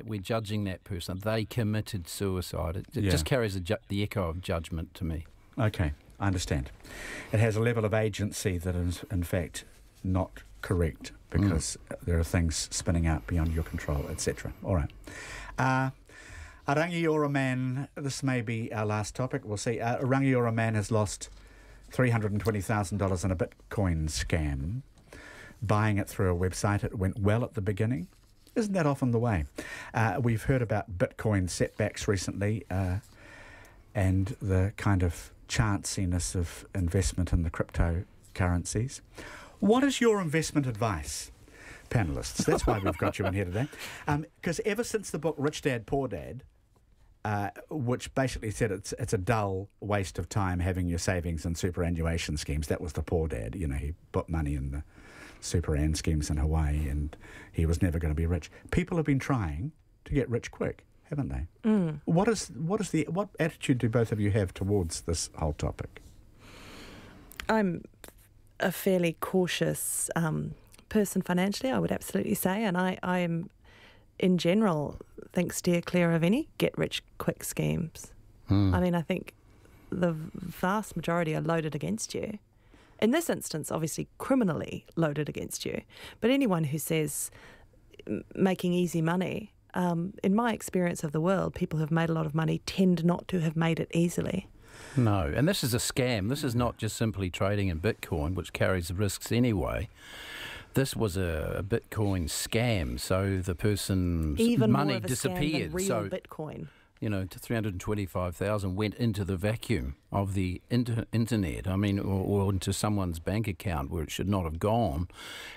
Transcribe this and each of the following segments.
We're judging that person. They committed suicide. It just carries the echo of judgment to me. Okay, I understand. It has a level of agency that is, in fact, not correct because there are things spinning out beyond your control, etc. All right. A rangi or a man, this may be our last topic, we'll see. A rangi or a man has lost $320,000 in a Bitcoin scam, buying it through a website. It went well at the beginning. Isn't that often the way? We've heard about Bitcoin setbacks recently and the kind of chanciness of investment in the cryptocurrencies. What is your investment advice, panellists? That's why we've got you in here today. Because ever since the book Rich Dad, Poor Dad, which basically said it's a dull waste of time having your savings in superannuation schemes. That was the poor dad. You know, he put money in the superann schemes in Hawaii and he was never going to be rich. People have been trying to get rich quick, haven't they? What attitude do both of you have towards this whole topic? I'm a fairly cautious person financially, I would absolutely say, and I'm in general think steer clear of any get-rich-quick schemes. I mean, I think the vast majority are loaded against you. In this instance, obviously criminally loaded against you. But anyone who says making easy money, in my experience of the world, people who have made a lot of money tend not to have made it easily. No, and this is a scam. This is not just simply trading in Bitcoin, which carries risks anyway. This was a Bitcoin scam, so the person's even money more of a disappeared. Scam than real so Bitcoin. You know, to 325,000 went into the vacuum of the internet. I mean, or into someone's bank account where it should not have gone,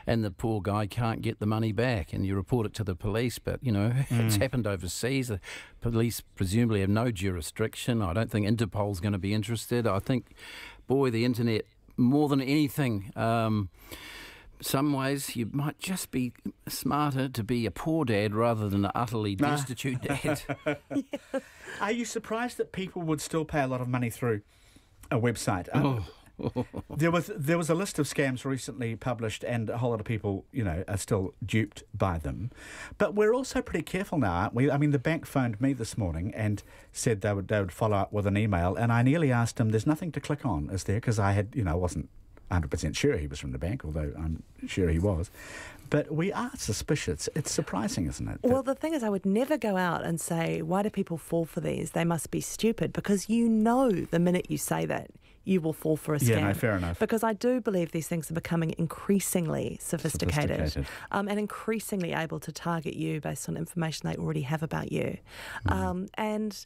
and the poor guy can't get the money back. And you report it to the police, but you know it's happened overseas. The police presumably have no jurisdiction. I don't think Interpol's going to be interested. I think, boy, the internet more than anything. Some ways you might just be smarter to be a poor dad rather than an utterly destitute dad. Are you surprised that people would still pay a lot of money through a website? There was a list of scams recently published, and a whole lot of people, you know, are still duped by them. But we're also pretty careful now, aren't we? I mean, the bank phoned me this morning and said they would follow up with an email, and I nearly asked them, "There's nothing to click on, is there?" Because I had, you know, wasn't 100% sure he was from the bank, although I'm sure he was. But we are suspicious. It's surprising, isn't it? Well, the thing is, I would never go out and say, why do people fall for these? They must be stupid, because you know the minute you say that, you will fall for a scam. Yeah, no, fair enough. Because I do believe these things are becoming increasingly sophisticated. And increasingly able to target you based on information they already have about you. And,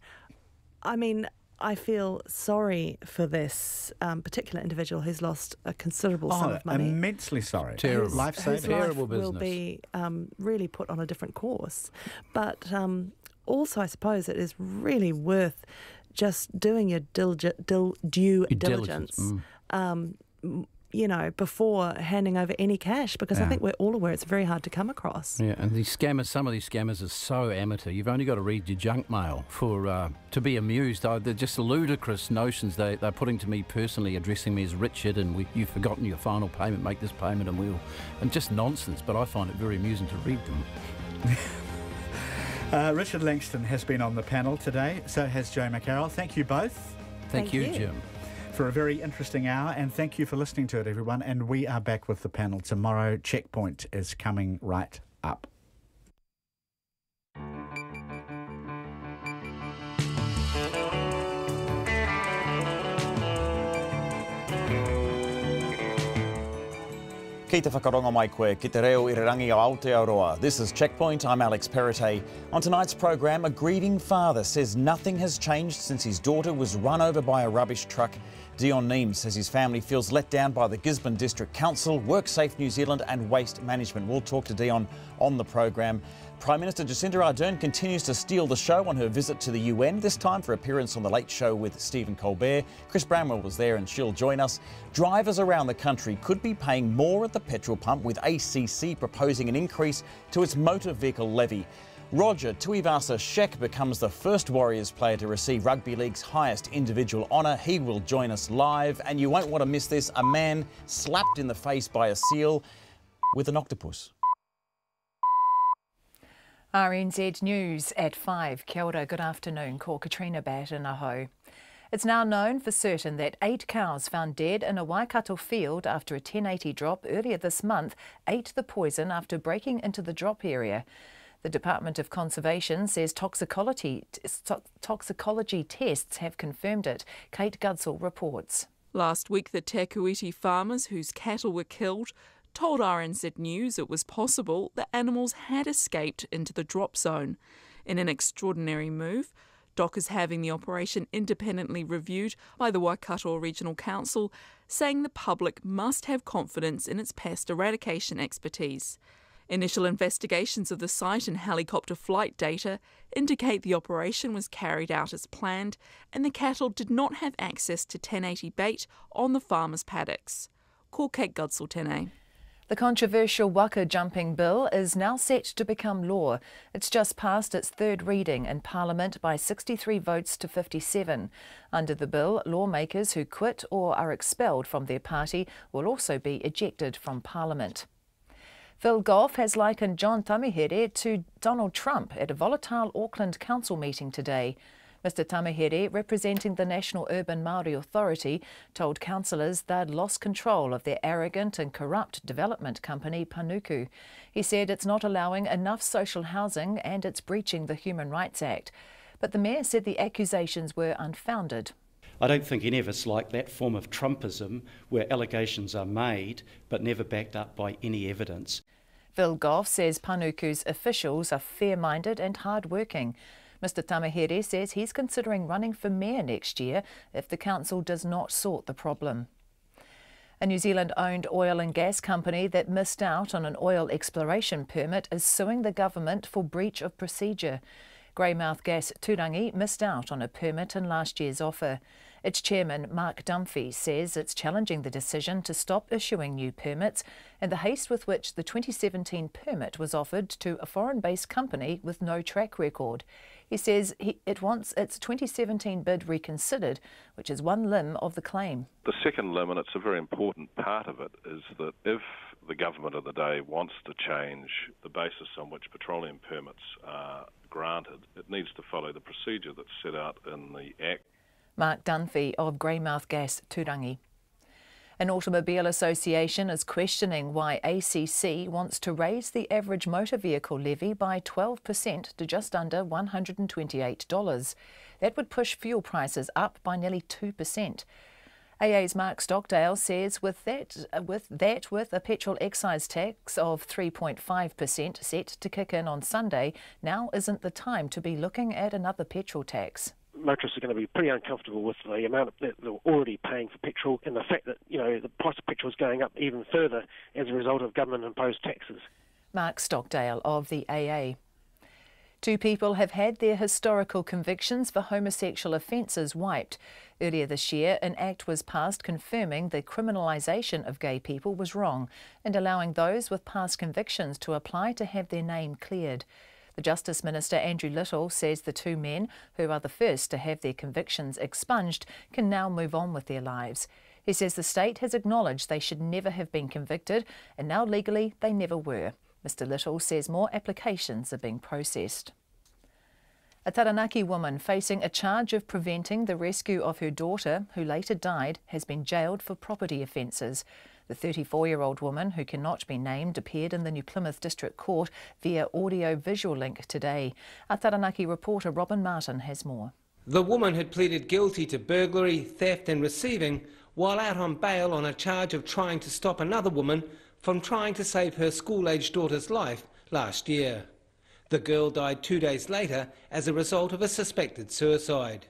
I mean, I feel sorry for this particular individual who's lost a considerable sum of money. Immensely sorry. Terrible. His Terrible life business. will be really put on a different course. But also, I suppose it is really worth just doing your due diligence. You know, before handing over any cash, because I think we're all aware it's very hard to come across. Yeah, and these scammers, some of these scammers are so amateur. You've only got to read your junk mail for to be amused. They're just ludicrous notions they're putting to me personally, addressing me as Richard, and you've forgotten your final payment, make this payment and just nonsense, but I find it very amusing to read them. Richard Langston has been on the panel today, so has Joe McCarroll. Thank you both. Thank you, Jim. For a very interesting hour, and thank you for listening to it, everyone. And we are back with the panel tomorrow. Checkpoint is coming right up. Ki te whakaronga mai koe, ki te reo I re rangi o Aotearoa. This is Checkpoint, I'm Alex Perrottet. On tonight's programme, a grieving father says nothing has changed since his daughter was run over by a rubbish truck. Dion Neems says his family feels let down by the Gisborne District Council, WorkSafe New Zealand and Waste Management. We'll talk to Dion on the programme. Prime Minister Jacinda Ardern continues to steal the show on her visit to the UN, this time for appearance on The Late Show with Stephen Colbert. Chris Bramwell was there and she'll join us. Drivers around the country could be paying more at the petrol pump, with ACC proposing an increase to its motor vehicle levy. Roger Tuivasa-Sheck becomes the first Warriors player to receive Rugby League's highest individual honour. He will join us live, and you won't want to miss this. A man slapped in the face by a seal with an octopus. RNZ News at 5. Kia ora, good afternoon. Ko Katrina Bat in Aho. It's now known for certain that 8 cows found dead in a Waikato field after a 1080 drop earlier this month ate the poison after breaking into the drop area. The Department of Conservation says toxicology tests have confirmed it. Kate Gudsall reports. Last week, the Te Kuiti farmers whose cattle were killed told RNZ News it was possible the animals had escaped into the drop zone. In an extraordinary move, DOC is having the operation independently reviewed by the Waikato Regional Council, saying the public must have confidence in its pest eradication expertise. Initial investigations of the site and helicopter flight data indicate the operation was carried out as planned and the cattle did not have access to 1080 bait on the farmers' paddocks. Ko Kate Gudsall tēnei. The controversial waka jumping bill is now set to become law. It's just passed its third reading in Parliament by 63 votes to 57. Under the bill, lawmakers who quit or are expelled from their party will also be ejected from Parliament. Phil Goff has likened John Tamihere to Donald Trump at a volatile Auckland Council meeting today. Mr Tamihere, representing the National Urban Māori Authority, told councillors they'd lost control of their arrogant and corrupt development company Panuku. He said it's not allowing enough social housing and it's breaching the Human Rights Act. But the mayor said the accusations were unfounded. I don't think any of us like that form of Trumpism where allegations are made but never backed up by any evidence. Phil Goff says Panuku's officials are fair-minded and hard-working. Mr Tamihere says he's considering running for mayor next year if the council does not sort the problem. A New Zealand-owned oil and gas company that missed out on an oil exploration permit is suing the government for breach of procedure. Greymouth Gas Turangi missed out on a permit in last year's offer. Its chairman, Mark Dunphy, says it's challenging the decision to stop issuing new permits and the haste with which the 2017 permit was offered to a foreign-based company with no track record. He says it wants its 2017 bid reconsidered, which is one limb of the claim. The second limb, and it's a very important part of it, is that if the government of the day wants to change the basis on which petroleum permits are granted, it needs to follow the procedure that's set out in the Act. Mark Dunphy of Greymouth Gas Turangi. An automobile association is questioning why ACC wants to raise the average motor vehicle levy by 12% to just under $128. That would push fuel prices up by nearly 2%. AA's Mark Stockdale says with a petrol excise tax of 3.5% set to kick in on Sunday, now isn't the time to be looking at another petrol tax. Motorists are going to be pretty uncomfortable with the amount that they're already paying for petrol and the fact that, the price of petrol is going up even further as a result of government-imposed taxes. Mark Stockdale of the AA. 2 people have had their historical convictions for homosexual offences wiped. Earlier this year, an act was passed confirming the criminalisation of gay people was wrong and allowing those with past convictions to apply to have their name cleared. The Justice Minister Andrew Little says the 2 men, who are the first to have their convictions expunged, can now move on with their lives. He says the state has acknowledged they should never have been convicted and now legally they never were. Mr Little says more applications are being processed. A Taranaki woman facing a charge of preventing the rescue of her daughter, who later died, has been jailed for property offences. The 34-year-old woman, who cannot be named, appeared in the New Plymouth District Court via audio-visual link today. Our Taranaki reporter Robin Martin has more. The woman had pleaded guilty to burglary, theft and receiving while out on bail on a charge of trying to stop another woman from trying to save her school-aged daughter's life last year. The girl died 2 days later as a result of a suspected suicide.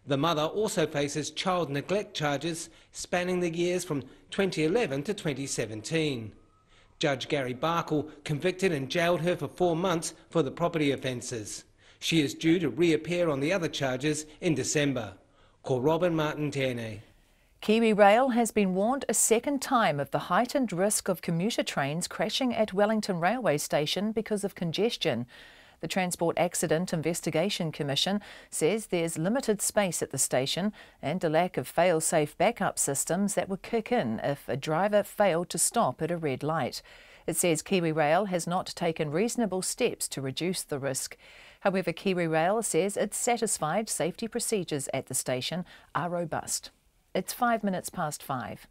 The mother also faces child neglect charges spanning the years from 2011 to 2017. Judge Gary Barkle convicted and jailed her for 4 months for the property offences. She is due to reappear on the other charges in December. Ko Robin Martin tēnei. Kiwi Rail has been warned a second time of the heightened risk of commuter trains crashing at Wellington railway station because of congestion. The Transport Accident Investigation Commission says there's limited space at the station and a lack of fail-safe backup systems that would kick in if a driver failed to stop at a red light. It says KiwiRail has not taken reasonable steps to reduce the risk. However, KiwiRail says it's satisfied safety procedures at the station are robust. It's 5 minutes past 5.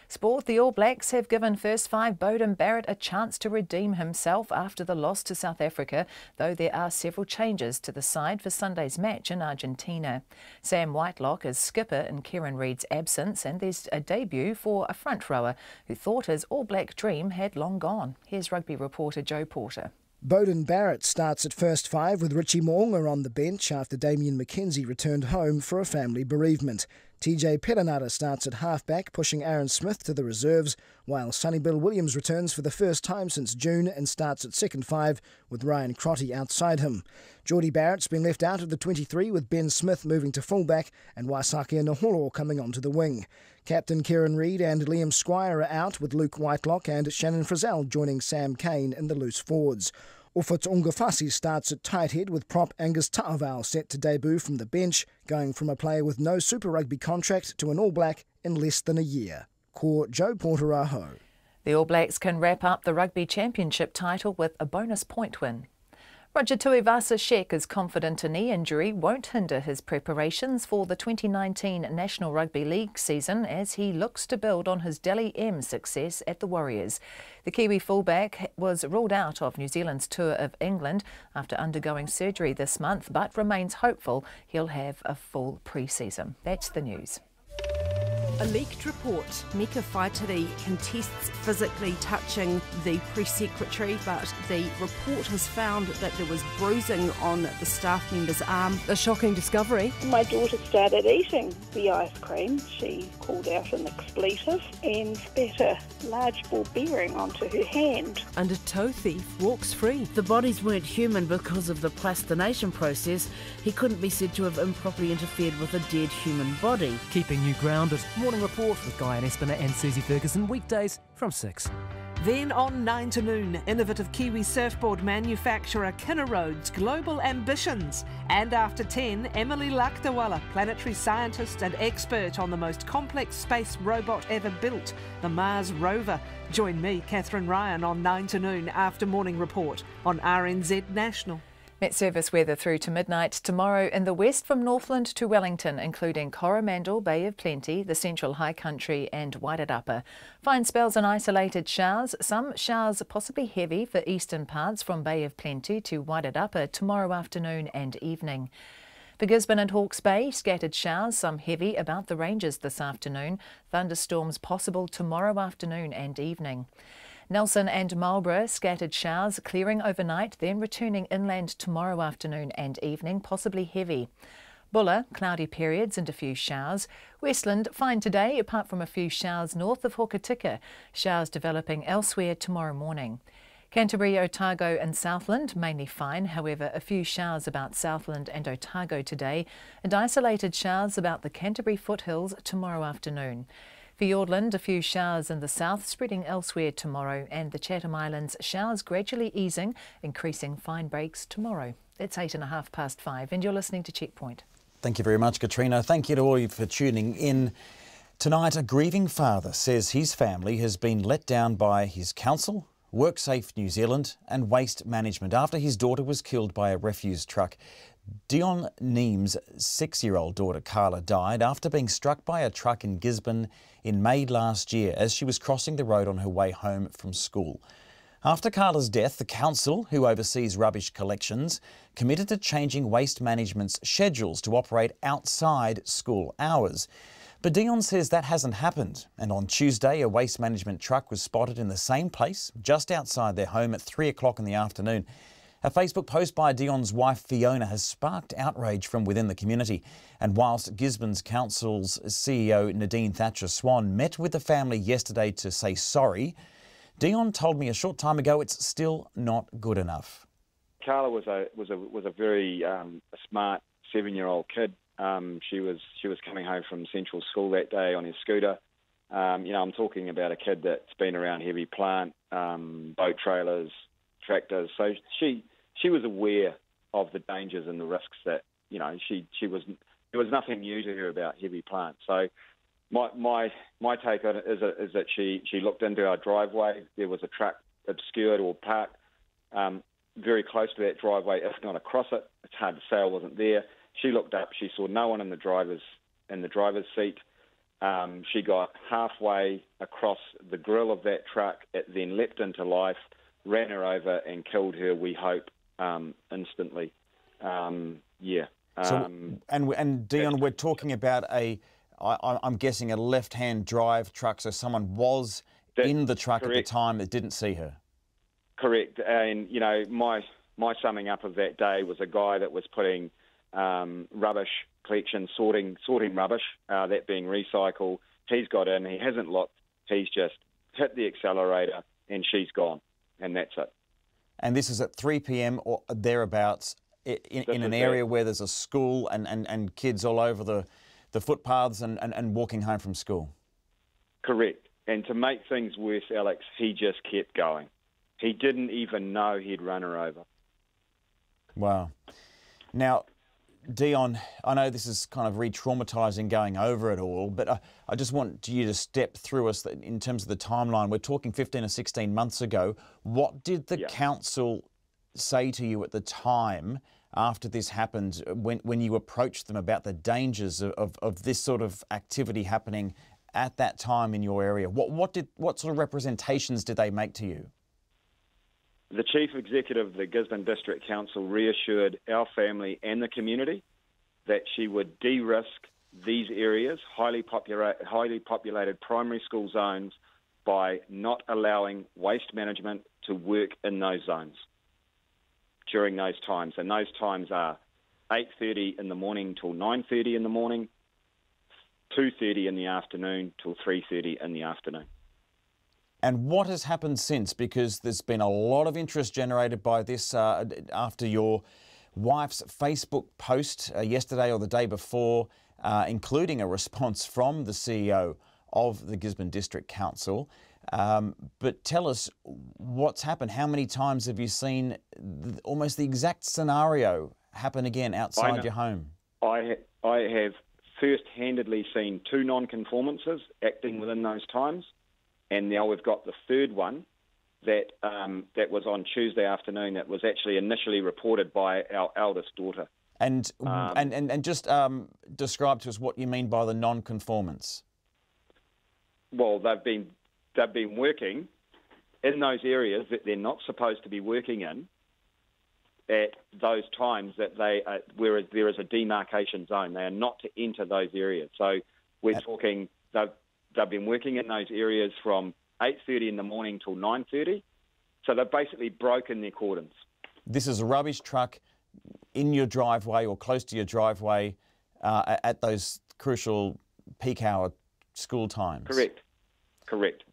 Sport. The All Blacks have given first five Beauden Barrett a chance to redeem himself after the loss to South Africa, though there are several changes to the side for Sunday's match in Argentina. Sam Whitelock is skipper in Kieran Reid's absence, and there's a debut for a front rower who thought his All Black dream had long gone. Here's rugby reporter Joe Porter. Beauden Barrett starts at first five with Richie Mo'unga on the bench after Damien McKenzie returned home for a family bereavement. TJ Perenara starts at halfback, pushing Aaron Smith to the reserves, while Sonny Bill Williams returns for the first time since June and starts at second five with Ryan Crotty outside him. Geordie Barrett's been left out of the 23 with Ben Smith moving to fullback and Waisake Naholo coming onto the wing. Captain Kieran Reid and Liam Squire are out with Luke Whitelock and Shannon Frizzell joining Sam Kane in the loose forwards. Ufut Ungafasi starts at tight head with prop Angus Ta'avao set to debut from the bench, going from a player with no Super Rugby contract to an All Black in less than a year. Ko Joe Porter Aho. The All Blacks can wrap up the Rugby Championship title with a bonus point win. Roger Tuivasa-Sheck is confident a knee injury won't hinder his preparations for the 2019 National Rugby League season as he looks to build on his Dally M success at the Warriors. The Kiwi fullback was ruled out of New Zealand's tour of England after undergoing surgery this month, but remains hopeful he'll have a full pre-season. That's the news. A leaked report. Mika Whaitiri contests physically touching the press secretary, but the report has found that there was bruising on the staff member's arm. A shocking discovery. My daughter started eating the ice cream. She called out an expletive and spat a large ball bearing onto her hand. And a toe thief walks free. The bodies weren't human because of the plastination process. He couldn't be said to have improperly interfered with a dead human body. Keeping you grounded. Morning Report with Guy and Espiner and Susie Ferguson, weekdays from 6. Then on 9 to noon, innovative Kiwi surfboard manufacturer Kinnaroad's global ambitions. And after 10, Emily Lakdawala, planetary scientist and expert on the most complex space robot ever built, the Mars rover. Join me, Catherine Ryan, on 9 to noon after Morning Report on RNZ National. Met service weather through to midnight tomorrow in the west from Northland to Wellington, including Coromandel, Bay of Plenty, the Central High Country and Wairarapa. Fine spells and isolated showers, some showers possibly heavy for eastern parts from Bay of Plenty to Wairarapa tomorrow afternoon and evening. For Gisborne and Hawke's Bay, scattered showers, some heavy about the ranges this afternoon. Thunderstorms possible tomorrow afternoon and evening. Nelson and Marlborough, scattered showers clearing overnight, then returning inland tomorrow afternoon and evening, possibly heavy. Buller, cloudy periods and a few showers. Westland, fine today, apart from a few showers north of Hokitika. Showers developing elsewhere tomorrow morning. Canterbury, Otago and Southland, mainly fine, however a few showers about Southland and Otago today, and isolated showers about the Canterbury foothills tomorrow afternoon. For Fiordland, a few showers in the south, spreading elsewhere tomorrow, and the Chatham Islands, showers gradually easing, increasing fine breaks tomorrow. It's 5:08, and you're listening to Checkpoint. Thank you very much, Katrina. Thank you to all of you for tuning in. Tonight, a grieving father says his family has been let down by his council, WorkSafe New Zealand and Waste Management after his daughter was killed by a refuse truck. Dion Neem's 6-year-old daughter Carla died after being struck by a truck in Gisborne in May last year as she was crossing the road on her way home from school. After Carla's death, the council, who oversees rubbish collections, committed to changing Waste Management's schedules to operate outside school hours. But Dion says that hasn't happened, and on Tuesday a Waste Management truck was spotted in the same place, just outside their home at 3 o'clock in the afternoon. A Facebook post by Dion's wife Fiona has sparked outrage from within the community, and whilst Gisborne's Council's CEO Nadine Thatcher-Swan met with the family yesterday to say sorry, Dion told me a short time ago it's still not good enough. Carla was a very smart 7-year-old kid. She was coming home from Central School that day on his scooter. I'm talking about a kid that's been around heavy plant, boat trailers, tractors. So she was aware of the dangers and the risks that, there was nothing new to her about heavy plant. So, My take on it is that she looked into our driveway. There was a truck obscured or parked very close to that driveway, if not across it. It's hard to say I wasn't there. She looked up. She saw no one in the driver's seat. She got halfway across the grill of that truck. It then leapt into life, ran her over, and killed her. We hope instantly. Yeah. And Dion, we're talking about I'm guessing a left-hand drive truck, so someone was in the truck correct. At the time that didn't see her. Correct. And, you know, my summing up of that day was a guy that was putting rubbish collection, sorting rubbish, that being recycle. He's got in, he hasn't looked, he's just hit the accelerator and she's gone, and that's it. And this is at 3 p.m. or thereabouts in an area where there's a school and kids all over the footpaths and walking home from school. Correct. And to make things worse, Alex, he just kept going. He didn't even know he'd run her over. Wow. Now, Dion, I know this is kind of re-traumatising going over it all, but I just want you to step through us in terms of the timeline. We're talking 15 or 16 months ago. What did the council say to you at the time after this happened, when you approached them about the dangers of this sort of activity happening at that time in your area? What sort of representations did they make to you? The Chief Executive of the Gisborne District Council reassured our family and the community that she would de-risk these areas, highly populated primary school zones, by not allowing waste management to work in those zones during those times. And those times are 8:30 in the morning till 9:30 in the morning, 2:30 in the afternoon till 3:30 in the afternoon. And what has happened since? Because there's been a lot of interest generated by this after your wife's Facebook post yesterday or the day before, including a response from the CEO of the Gisborne District Council. But tell us what's happened. How many times have you seen almost the exact scenario happen again outside your home? I have first-handedly seen 2 non-conformances acting within those times. And now we've got the third one that was on Tuesday afternoon that was actually initially reported by our eldest daughter. And just describe to us what you mean by the non-conformance. Well, they've been working in those areas that they're not supposed to be working in at those times that where there is a demarcation zone. They are not to enter those areas. So we're talking they've been working in those areas from 8:30 in the morning till 9:30. So they've basically broken their cordons. This is a rubbish truck in your driveway or close to your driveway at those crucial peak hour school times. Correct.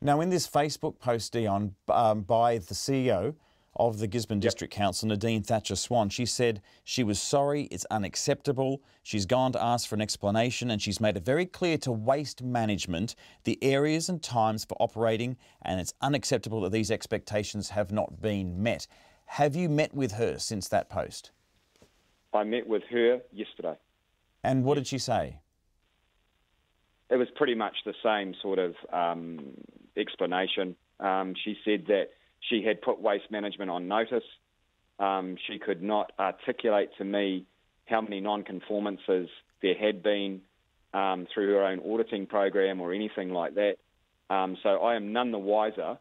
Now, in this Facebook post, Dion, by the CEO of the Gisborne District Council, Nadine Thatcher-Swan, she said she was sorry, it's unacceptable. She's gone to ask for an explanation, and she's made it very clear to Waste Management the areas and times for operating, and it's unacceptable that these expectations have not been met. Have you met with her since that post? I met with her yesterday. And what did she say? It was pretty much the same sort of explanation. She said that she had put Waste Management on notice. She could not articulate to me how many non-conformances there had been through her own auditing program or anything like that. So I am none the wiser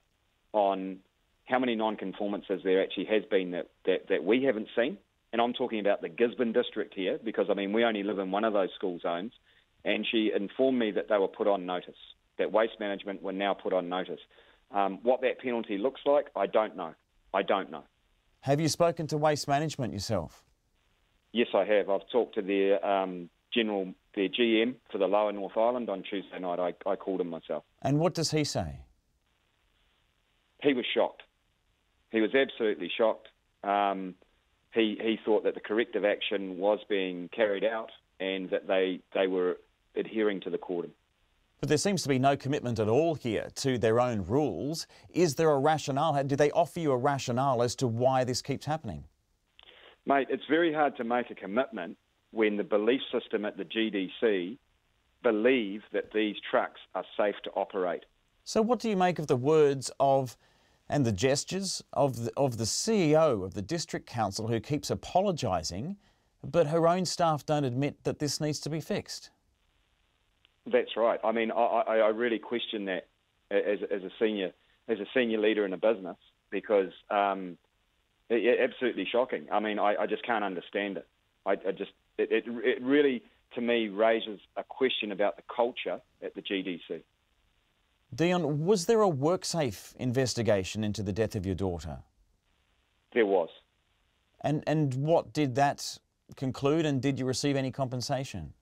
on how many non-conformances there actually has been that we haven't seen. And I'm talking about the Gisborne district here because, I mean, we only live in one of those school zones. And she informed me that they were put on notice, that Waste Management were now put on notice. What that penalty looks like, I don't know. Have you spoken to Waste Management yourself? Yes, I have. I've talked to their GM for the Lower North Island on Tuesday night. I called him myself. And what does he say? He was shocked. He was absolutely shocked. He thought that the corrective action was being carried out and that they were adhering to the cordon. But there seems to be no commitment at all here to their own rules. Is there a rationale? Did they offer you a rationale as to why this keeps happening? Mate, it's very hard to make a commitment when the belief system at the GDC believe that these trucks are safe to operate. So what do you make of the words of and the gestures of the CEO of the District Council, who keeps apologising, but her own staff don't admit that this needs to be fixed? That's right. I mean, I really question that as a senior leader in a business, because absolutely shocking. I mean, I just can't understand it. It really, to me, raises a question about the culture at the GDC. Dion, was there a WorkSafe investigation into the death of your daughter? There was. And what did that conclude, and did you receive any compensation?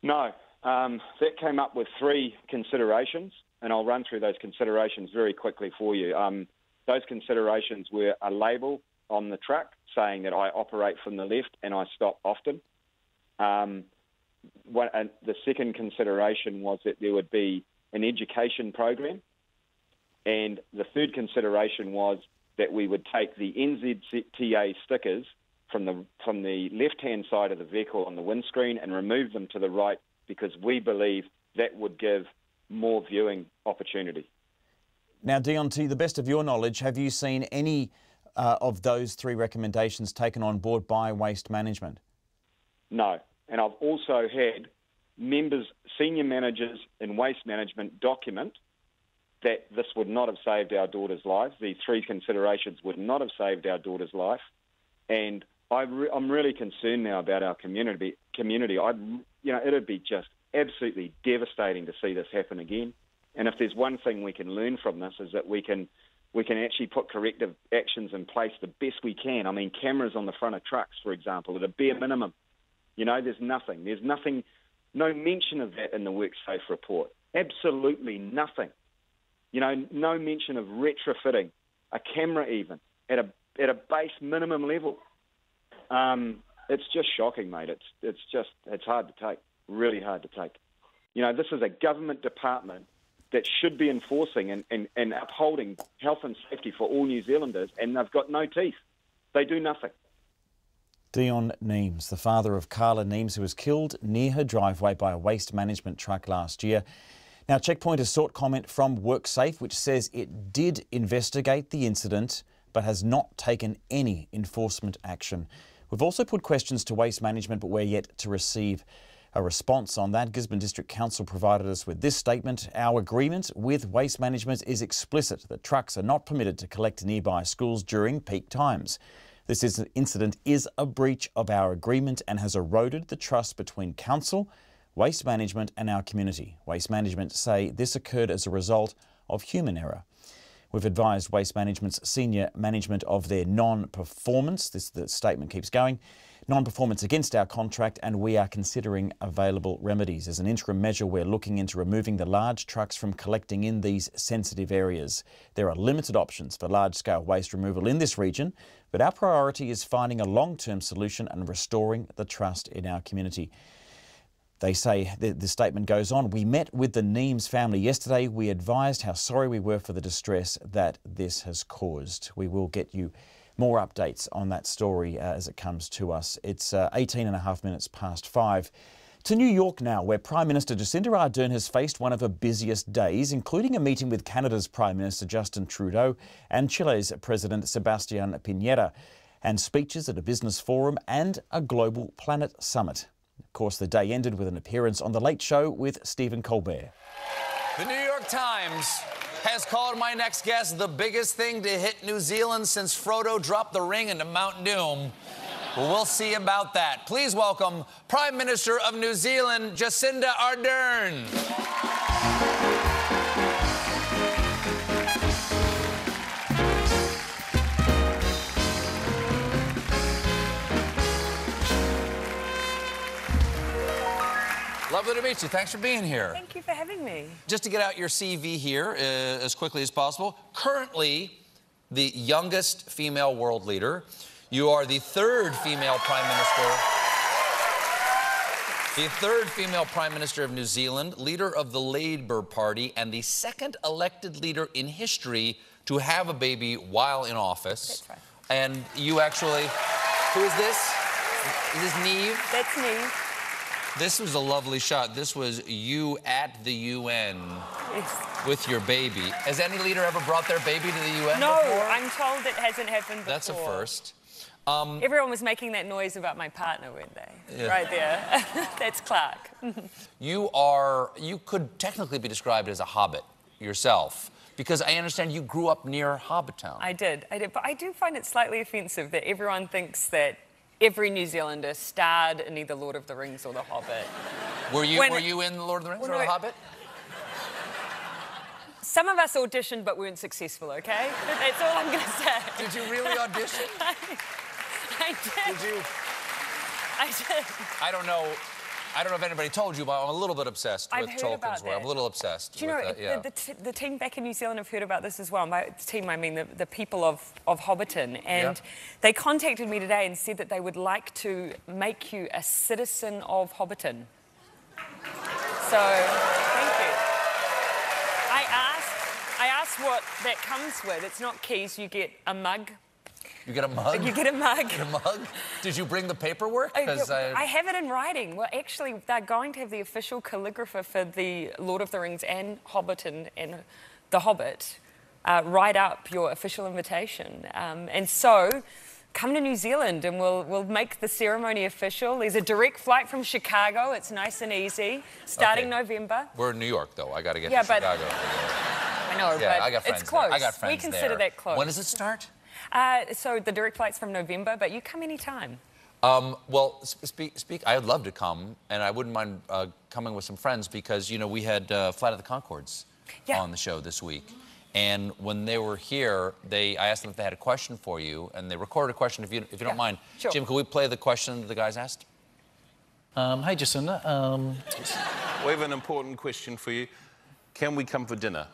No. That came up with 3 considerations, and I'll run through those considerations very quickly for you. Those considerations were a label on the truck saying that I operate from the left and I stop often. And the second consideration was that there would be an education program, and the third consideration was that we would take the NZTA stickers from the left-hand side of the vehicle on the windscreen and remove them to the right, because we believe that would give more viewing opportunity. Now, Dion, to the best of your knowledge, have you seen any of those 3 recommendations taken on board by Waste Management? No. And I've also had members, senior managers in Waste Management document that this would not have saved our daughter's life. These 3 considerations would not have saved our daughter's life. And I'm really concerned now about our community. It'd be just absolutely devastating to see this happen again. And if there's one thing we can learn from this, is that we can actually put corrective actions in place the best we can. I mean, cameras on the front of trucks, for example, at a bare minimum. There's nothing, no mention of that in the WorkSafe report. Absolutely nothing. No mention of retrofitting a camera even at a base minimum level. It's just shocking, mate. It's hard to take, really hard to take. This is a government department that should be enforcing and upholding health and safety for all New Zealanders, and they've got no teeth. They do nothing. Dion Neems, the father of Carla Neems, who was killed near her driveway by a Waste Management truck last year. Now, Checkpoint has sought comment from WorkSafe, which says it did investigate the incident but has not taken any enforcement action. We've also put questions to Waste Management, but we're yet to receive a response on that. Gisborne District Council provided us with this statement: our agreement with Waste Management is explicit that trucks are not permitted to collect nearby schools during peak times. This incident is a breach of our agreement and has eroded the trust between Council, Waste Management and our community. Waste Management say this occurred as a result of human error. We've advised Waste Management's senior management of their non-performance. The statement keeps going. Non-performance against our contract, and we are considering available remedies. As an interim measure, we're looking into removing the large trucks from collecting in these sensitive areas. There are limited options for large-scale waste removal in this region, but our priority is finding a long-term solution and restoring the trust in our community. They say, the statement goes on, we met with the Neems family yesterday. We advised how sorry we were for the distress that this has caused. We will get you more updates on that story as it comes to us. It's 18.5 minutes past 5. To New York now, where Prime Minister Jacinda Ardern has faced one of her busiest days, including a meeting with Canada's Prime Minister Justin Trudeau and Chile's President Sebastián Piñera, and speeches at a business forum and a global planet summit. Of course, the day ended with an appearance on The Late Show with Stephen Colbert. The New York Times has called my next guest the biggest thing to hit New Zealand since Frodo dropped the ring into Mount Doom. Well, we'll see about that. Please welcome Prime Minister of New Zealand, Jacinda Ardern. Lovely to meet you. Thanks for being here. Thank you for having me. Just to get out your CV here as quickly as possible. Currently, the youngest female world leader. You are the third female Prime Minister of New Zealand, leader of the Labour Party, and the second elected leader in history to have a baby while in office. That's right. And you actually, who is this? Is this Neve? That's Neve. This was a lovely shot. This was you at the UN with your baby. Has any leader ever brought their baby to the UN No, before? I'm told it hasn't happened before. That's a first. Everyone was making that noise about my partner, weren't they? Yeah. Right there. That's Clark. You could technically be described as a hobbit yourself, because I understand you grew up near Hobbitown. I did. But I do find it slightly offensive that everyone thinks that every New Zealander starred in either Lord of the Rings or The Hobbit. Were you in Lord of the Rings or The Hobbit? Some of us auditioned but weren't successful, okay? That's all I'm going to say. Did you really audition? I did. Did you? I did. I don't know if anybody told you, but I'm a little bit obsessed with Tolkien's work. I'm a little obsessed. Do you know, yeah. the team back in New Zealand have heard about this as well. By the team, I mean the people of Hobbiton. And they contacted me today and said that they would like to make you a citizen of Hobbiton. So, thank you. I asked what that comes with. It's not keys, you get a mug. You get a mug? You get a mug. You get a mug? Did you bring the paperwork? I have it in writing. Well, actually, they're going to have the official calligrapher for the Lord of the Rings and Hobbiton and The Hobbit write up your official invitation. And so, come to New Zealand and we'll make the ceremony official. There's a direct flight from Chicago. It's nice and easy, starting November. We're in New York, though. I got to get to but Chicago. I know, yeah, but I got friends it's close. There. I got friends we consider there. that close. When does it start? So the direct flight's from November, but you come anytime. Well, I'd love to come, and I wouldn't mind coming with some friends because, you know, we had Flight of the Conchords on the show this week. And when they were here, I asked them if they had a question for you, and they recorded a question. If you don't mind, sure. Jim, can we play the question that the guys asked? Hey, Jacinda. We have an important question for you. Can we come for dinner?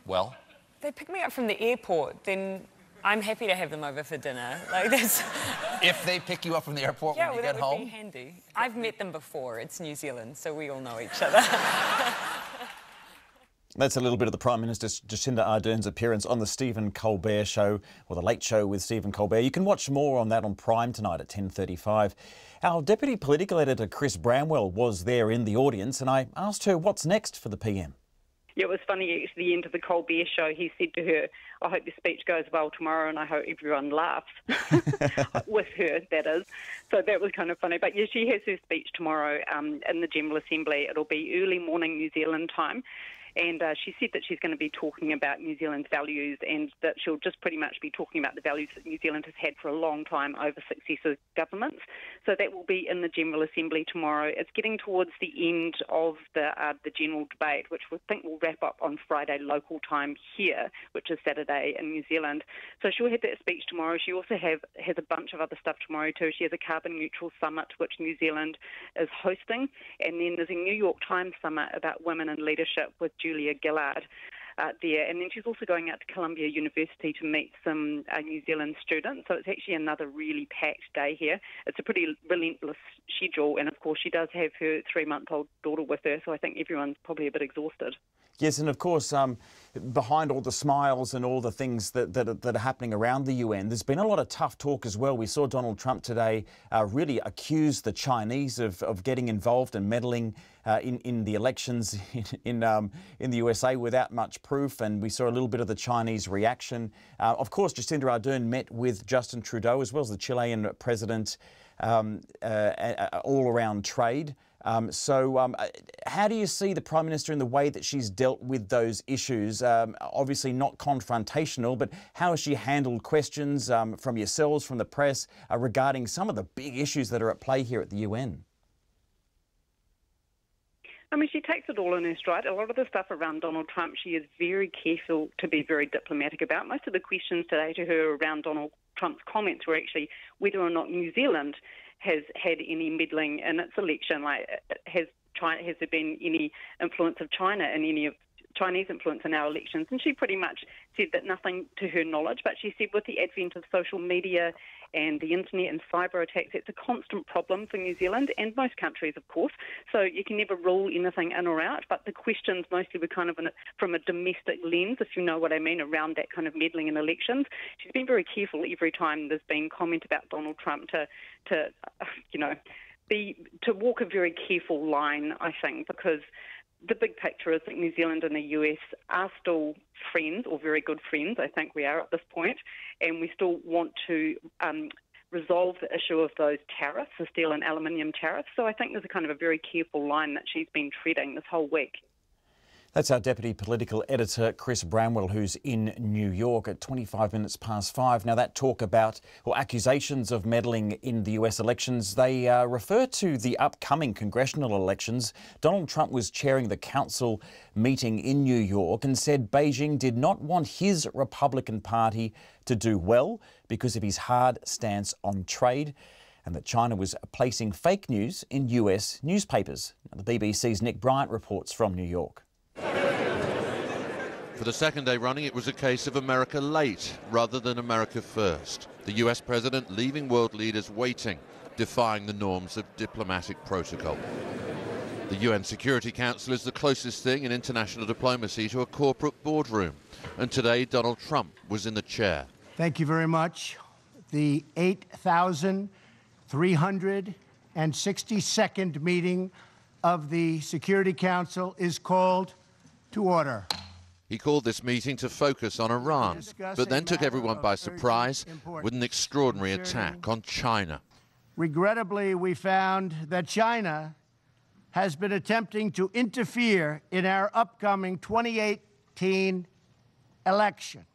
Well? They pick me up from the airport, then I'm happy to have them over for dinner. Like that's. If they pick you up from the airport when you get home? Yeah, that would be handy. I've met them before. It's New Zealand, so we all know each other. That's a little bit of the Prime Minister Jacinda Ardern's appearance on the Stephen Colbert Show, or the Late Show with Stephen Colbert. You can watch more on that on Prime tonight at 10:35. Our Deputy Political Editor Chris Bramwell was there in the audience, and I asked her what's next for the PM. Yeah, it was funny at the end of the Colbert Show. He said to her, I hope your speech goes well tomorrow and I hope everyone laughs. With her, that is. So that was kind of funny. But yeah, she has her speech tomorrow in the General Assembly. It'll be early morning New Zealand time. And she said that she's going to be talking about New Zealand's values and that she'll just pretty much be talking about the values that New Zealand has had for a long time over successive governments. So that will be in the General Assembly tomorrow. It's getting towards the end of the general debate, which we think will wrap up on Friday local time here, which is Saturday in New Zealand. So she'll have that speech tomorrow. She also has a bunch of other stuff tomorrow too. She has a carbon neutral summit, which New Zealand is hosting. And then there's a New York Times summit about women in leadership with Julia Gillard there. And then she's also going out to Columbia University to meet some New Zealand students. So it's actually another really packed day here. It's a pretty relentless schedule. And of course, she does have her 3-month-old daughter with her. So I think everyone's probably a bit exhausted. Yes, and of course, behind all the smiles and all the things that are happening around the UN, there's been a lot of tough talk as well. We saw Donald Trump today really accuse the Chinese of getting involved and meddling in the elections in the USA without much proof, and we saw a little bit of the Chinese reaction. Of course, Jacinda Ardern met with Justin Trudeau as well as the Chilean president all around trade. So how do you see the Prime Minister in the way that she's dealt with those issues? Obviously not confrontational, but how has she handled questions from yourselves, from the press, regarding some of the big issues that are at play here at the UN? I mean, she takes it all in her stride. A lot of the stuff around Donald Trump, she is very careful to be very diplomatic about. Most of the questions today to her around Donald Trump's comments were actually whether or not New Zealand has had any meddling in its election. Like, has there been any influence of China in any of Chinese influence in our elections, and she pretty much said that nothing to her knowledge, but she said with the advent of social media and the internet and cyber attacks, it's a constant problem for New Zealand and most countries, of course, so you can never rule anything in or out, but the questions mostly were kind of from a domestic lens, if you know what I mean, around that kind of meddling in elections. She's been very careful every time there's been comment about Donald Trump to walk a very careful line, I think, because the big picture is that New Zealand and the US are still friends, or very good friends, I think we are at this point, and we still want to resolve the issue of those tariffs, the steel and aluminium tariffs. So I think there's a kind of a very careful line that she's been treading this whole week. That's our Deputy Political Editor, Chris Bramwell, who's in New York at 25 minutes past 5. Now, that talk about, or accusations of meddling in the US elections, they refer to the upcoming congressional elections. Donald Trump was chairing the council meeting in New York and said Beijing did not want his Republican Party to do well because of his hard stance on trade, and that China was placing fake news in US newspapers. Now, the BBC's Nick Bryant reports from New York. For the second day running, it was a case of America late rather than America first. The US president leaving world leaders waiting, defying the norms of diplomatic protocol. The UN Security Council is the closest thing in international diplomacy to a corporate boardroom. And today, Donald Trump was in the chair. Thank you very much. The 8,362nd meeting of the Security Council is called to order. He called this meeting to focus on Iran, but then took everyone by surprise with an extraordinary attack on China. Regrettably, we found that China has been attempting to interfere in our upcoming 2018 election,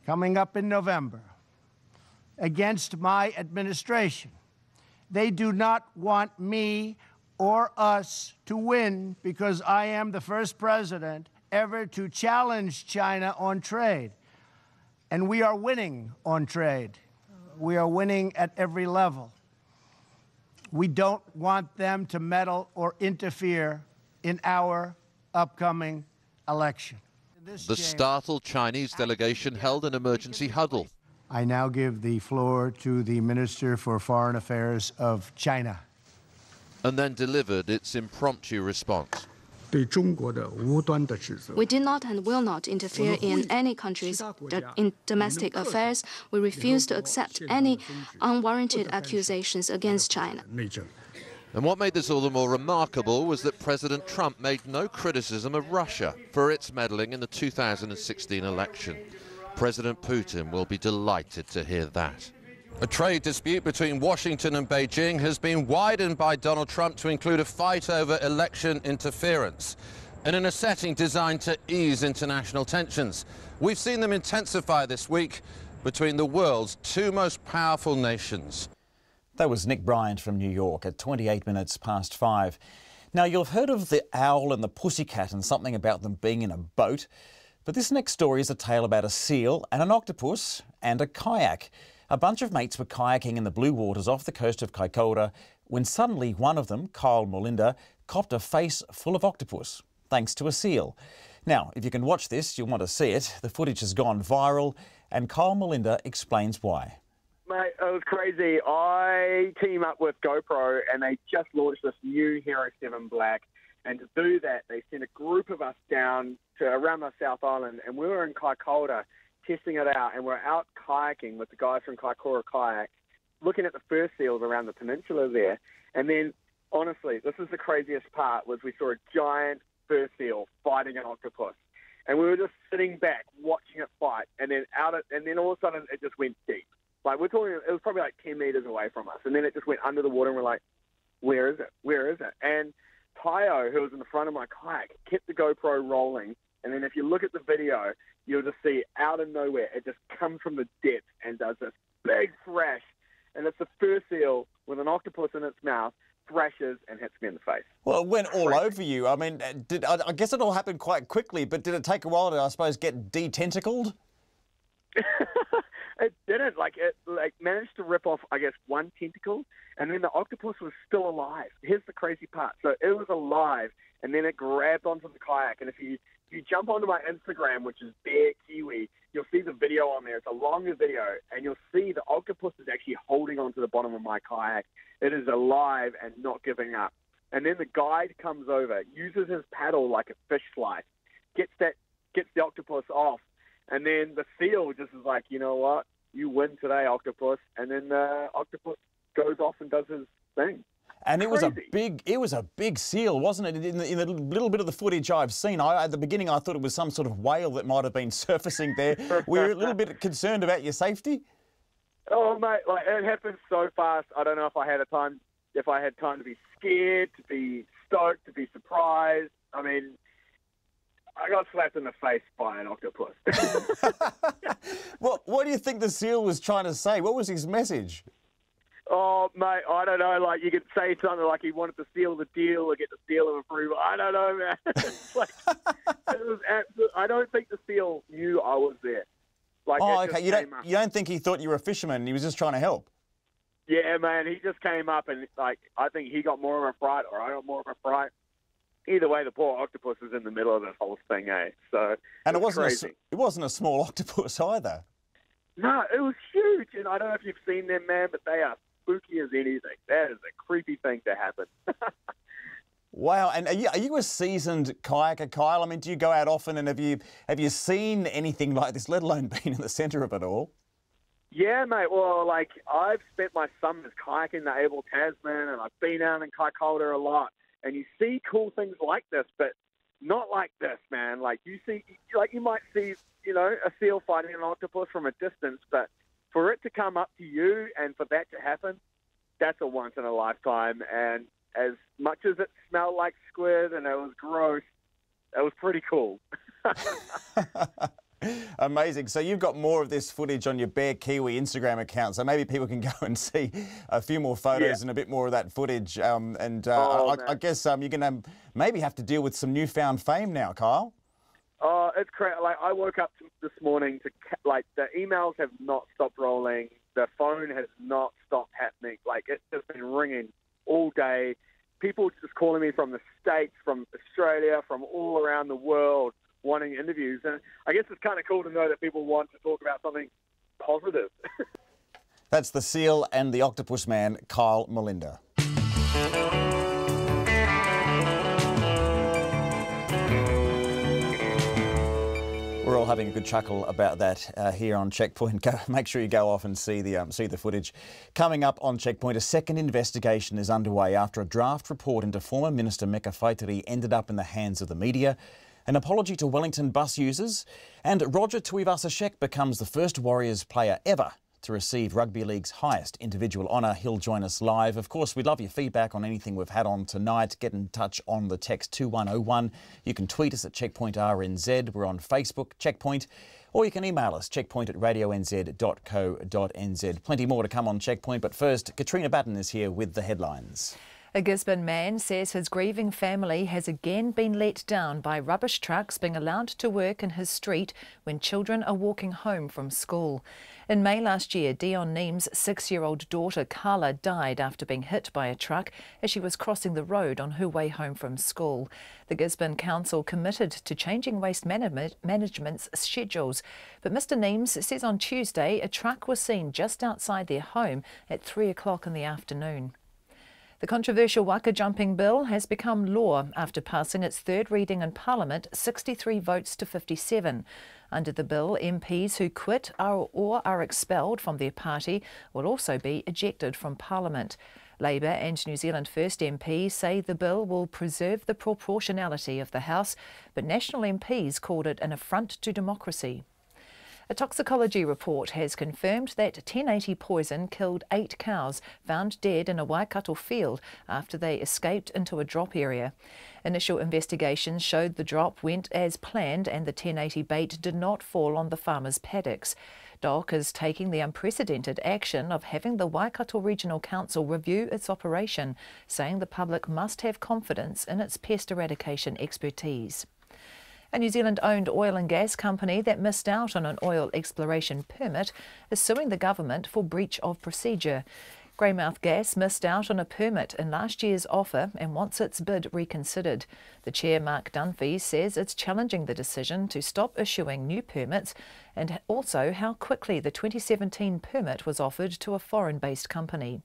coming up in November, against my administration. They do not want me or us to win because I am the first president ever to challenge China on trade. And we are winning on trade. We are winning at every level. We don't want them to meddle or interfere in our upcoming election. The startled Chinese delegation held an emergency huddle. I now give the floor to the Minister for Foreign Affairs of China. And then delivered its impromptu response. We did not and will not interfere in any country's domestic affairs. We refuse to accept any unwarranted accusations against China. And what made this all the more remarkable was that President Trump made no criticism of Russia for its meddling in the 2016 election. President Putin will be delighted to hear that. A trade dispute between Washington and Beijing has been widened by Donald Trump to include a fight over election interference, and in a setting designed to ease international tensions. We've seen them intensify this week between the world's two most powerful nations. That was Nick Bryant from New York at 28 minutes past 5. Now, you'll have heard of the owl and the pussycat and something about them being in a boat, but this next story is a tale about a seal and an octopus and a kayak. A bunch of mates were kayaking in the blue waters off the coast of Kaikoura when suddenly one of them, Kyle Molinda, copped a face full of octopus, thanks to a seal. Now, if you can watch this, you'll want to see it. The footage has gone viral, and Kyle Molinda explains why. Mate, it was crazy. I team up with GoPro, and they just launched this new Hero 7 Black. And to do that, they sent a group of us down to around the South Island, and we were in Kaikoura testing it out, and we're out kayaking with the guys from Kaikoura Kayak, looking at the fur seals around the peninsula there. And then, honestly, this is the craziest part, was we saw a giant fur seal fighting an octopus. And we were just sitting back, watching it fight, and then all of a sudden it just went deep. Like, we're talking, it was probably like 10 meters away from us, and then it just went under the water, and we're like, where is it? Where is it? And Tayo, who was in the front of my kayak, kept the GoPro rolling, and then if you look at the video, you'll just see out of nowhere, it just comes from the depths and does this big thrash. And it's a fur seal with an octopus in its mouth, thrashes and hits me in the face. Well, it went all over you. I mean, I guess it all happened quite quickly, but did it take a while to, I suppose, get detentacled? It didn't. It managed to rip off, I guess, one tentacle, and then the octopus was still alive. Here's the crazy part. So it was alive, and then it grabbed onto the kayak. And if you jump onto my Instagram, which is Bear Kiwi, you'll see the video on there. It's a longer video, and you'll see the octopus is actually holding onto the bottom of my kayak. It is alive and not giving up. And then the guide comes over, uses his paddle like a fish slice, gets the octopus off, and then the seal just is like, you know what, you win today, octopus. And then the octopus goes off and does his thing. And it was a big seal, wasn't it? In the little bit of the footage I've seen, at the beginning I thought it was some sort of whale that might have been surfacing there. Were you a little bit concerned about your safety? Oh mate, it happened so fast. I don't know if I had time to be scared, to be stoked, to be surprised. I mean, I got slapped in the face by an octopus. What do you think the seal was trying to say? What was his message? Oh, mate, I don't know. You could say something like he wanted to seal the deal or get the seal of approval. I don't know, man. It was absolute. I don't think the seal knew I was there. Okay. You don't think he thought you were a fisherman? He was just trying to help. Yeah, man. He just came up and I think he got more of a fright, or I got more of a fright. Either way, the poor octopus was in the middle of this whole thing, eh? So and it wasn't a small octopus either. No, it was huge, and I don't know if you've seen them, man, but they are spooky as anything. That is a creepy thing to happen. Wow, and are you a seasoned kayaker, Kyle? I mean, do you go out often, and have you seen anything like this, let alone been in the centre of it all? Yeah, mate. Well, I've spent my summers kayaking the Abel Tasman, and I've been out in Kaikoura a lot. And you see cool things like this, but not like this, man. You might see, a seal fighting an octopus from a distance, but for it to come up to you and for that to happen, that's a once in a lifetime. And as much as it smelled like squid and it was gross, it was pretty cool. Amazing. So you've got more of this footage on your Bear Kiwi Instagram account, so maybe people can go and see a few more photos and a bit more of that footage. I guess you're going to maybe have to deal with some newfound fame now, Kyle. Oh, it's crazy. I woke up this morning to the emails have not stopped rolling. The phone has not stopped happening. It's just been ringing all day. People just calling me from the States, from Australia, from all around the world, wanting interviews. And I guess it's kind of cool to know that people want to talk about something positive. That's the seal and the octopus man, Kyle Melinda. We're all having a good chuckle about that here on Checkpoint. Make sure you go off and see the footage. Coming up on Checkpoint, a second investigation is underway after a draft report into former Minister Meka Whaitiri ended up in the hands of the media. An apology to Wellington bus users, and Roger Tuivasa-Sheck becomes the first Warriors player ever to receive Rugby League's highest individual honour. He'll join us live. Of course, we'd love your feedback on anything we've had on tonight. Get in touch on the text 2101. You can tweet us at Checkpoint RNZ. We're on Facebook, Checkpoint, or you can email us, checkpoint@radionz.co.nz. Plenty more to come on Checkpoint, but first, Katrina Batten is here with the headlines. A Gisborne man says his grieving family has again been let down by rubbish trucks being allowed to work in his street when children are walking home from school. In May last year, Dion Neem's 6-year-old daughter Carla died after being hit by a truck as she was crossing the road on her way home from school. The Gisborne Council committed to changing waste management's schedules, but Mr Neems says on Tuesday a truck was seen just outside their home at 3 o'clock in the afternoon. The controversial waka jumping bill has become law after passing its third reading in Parliament, 63 votes to 57. Under the bill, MPs who quit or are expelled from their party will also be ejected from Parliament. Labour and New Zealand First MPs say the bill will preserve the proportionality of the House, but National MPs called it an affront to democracy. A toxicology report has confirmed that 1080 poison killed 8 cows found dead in a Waikato field after they escaped into a drop area. Initial investigations showed the drop went as planned and the 1080 bait did not fall on the farmers' paddocks. DOC is taking the unprecedented action of having the Waikato Regional Council review its operation, saying the public must have confidence in its pest eradication expertise. A New Zealand-owned oil and gas company that missed out on an oil exploration permit is suing the government for breach of procedure. Greymouth Gas missed out on a permit in last year's offer and wants its bid reconsidered. The chair, Mark Dunphy, says it's challenging the decision to stop issuing new permits and also how quickly the 2017 permit was offered to a foreign-based company.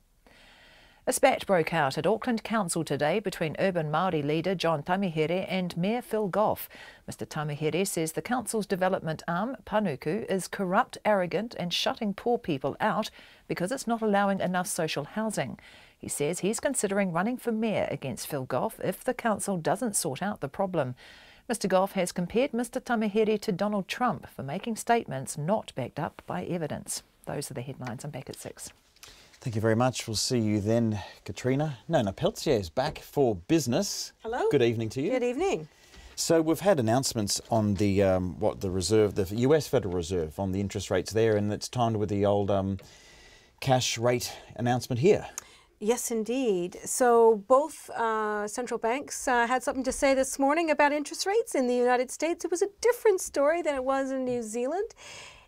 A spat broke out at Auckland Council today between urban Māori leader John Tamihere and Mayor Phil Goff. Mr Tamihere says the council's development arm, Panuku, is corrupt, arrogant and shutting poor people out because it's not allowing enough social housing. He says he's considering running for mayor against Phil Goff if the council doesn't sort out the problem. Mr Goff has compared Mr Tamihere to Donald Trump for making statements not backed up by evidence. Those are the headlines. I'm back at 6. Thank you very much. We'll see you then, Katrina. Nona Peltier is back for business. Hello. Good evening to you. Good evening. So we've had announcements on the the US Federal Reserve on the interest rates there, and it's timed with the old cash rate announcement here. Yes, indeed. So both central banks had something to say this morning about interest rates in the United States. It was a different story than it was in New Zealand.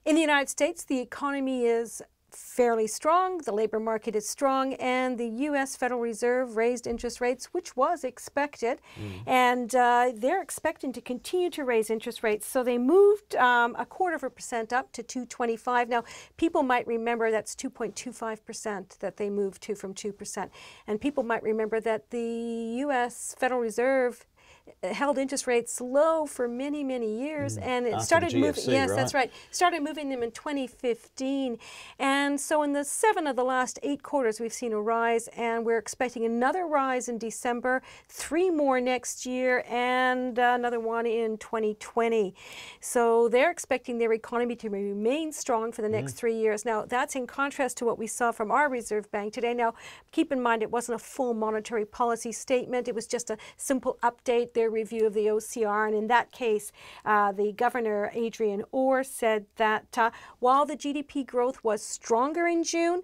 In the United States, the economy is fairly strong, the labor market is strong, and the U.S. Federal Reserve raised interest rates, which was expected, and they're expecting to continue to raise interest rates. So they moved 0.25% up to 2.25. Now, people might remember that's 2.25% that they moved to from 2%, and people might remember that the U.S. Federal Reserve held interest rates low for many, many years, and it started moving. Yes, right? That's right. Started moving them in 2015, and so in the 7 of the last 8 quarters, we've seen a rise, and we're expecting another rise in December, 3 more next year, and another one in 2020. So they're expecting their economy to remain strong for the next 3 years. Now, that's in contrast to what we saw from our Reserve Bank today. Now, keep in mind, it wasn't a full monetary policy statement. It was just a simple update, their review of the OCR, and in that case, the governor, Adrian Orr, said that while the GDP growth was stronger in June,